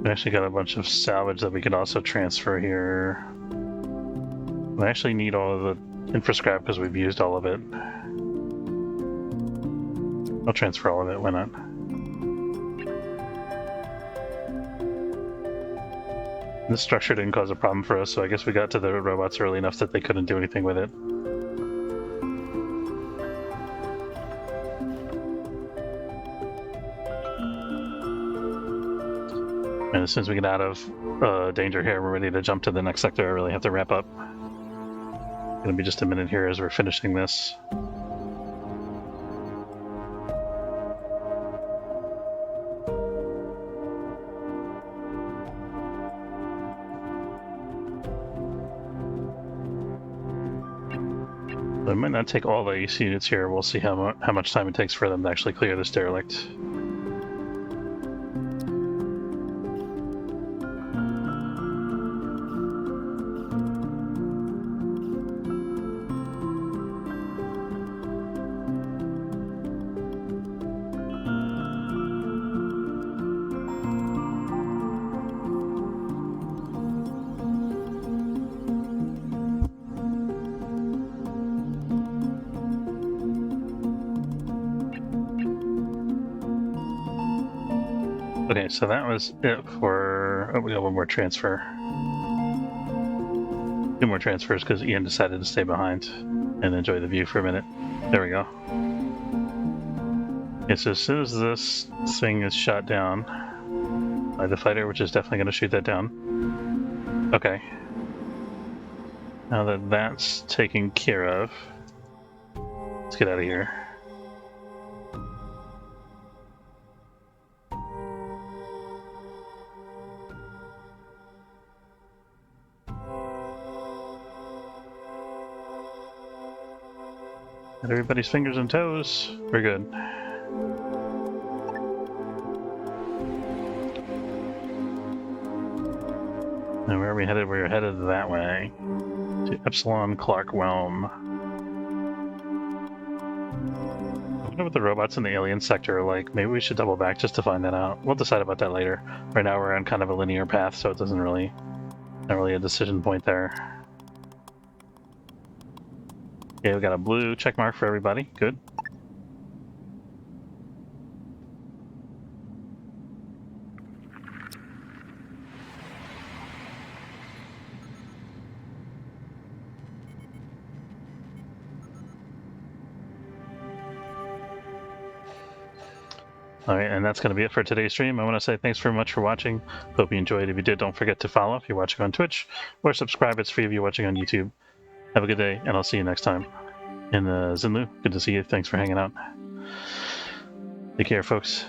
We actually got a bunch of salvage that we could also transfer here. We actually need all of the infra scrap because we've used all of it. I'll transfer all of it, why not? This structure didn't cause a problem for us, so I guess we got to the robots early enough that they couldn't do anything with it. And as soon as we get out of danger here, we're ready to jump to the next sector. I really have to wrap up. Gonna be just a minute here as we're finishing this. I might not take all the AC units here. We'll see how much time it takes for them to actually clear this derelict. Okay, so that was it for... Oh, we got one more transfer. 2 more transfers because Ian decided to stay behind and enjoy the view for a minute. There we go. Okay, so as soon as this thing is shot down by the fighter, which is definitely going to shoot that down. Okay. Now that that's taken care of, let's get out of here. Got everybody's fingers and toes. We're good. And where are we headed? We're headed that way. To Epsilon Clark Whelm. I wonder what the robots in the alien sector are like. Maybe we should double back just to find that out. We'll decide about that later. Right now we're on kind of a linear path, so it doesn't really... not really a decision point there. Okay, we got a blue check mark for everybody. Good. All right, and that's going to be it for today's stream. I want to say thanks very much for watching. Hope you enjoyed. If you did, don't forget to follow if you're watching on Twitch, or subscribe. It's free if you're watching on YouTube. Have a good day, and I'll see you next time. And Zinlu, good to see you. Thanks for hanging out. Take care, folks.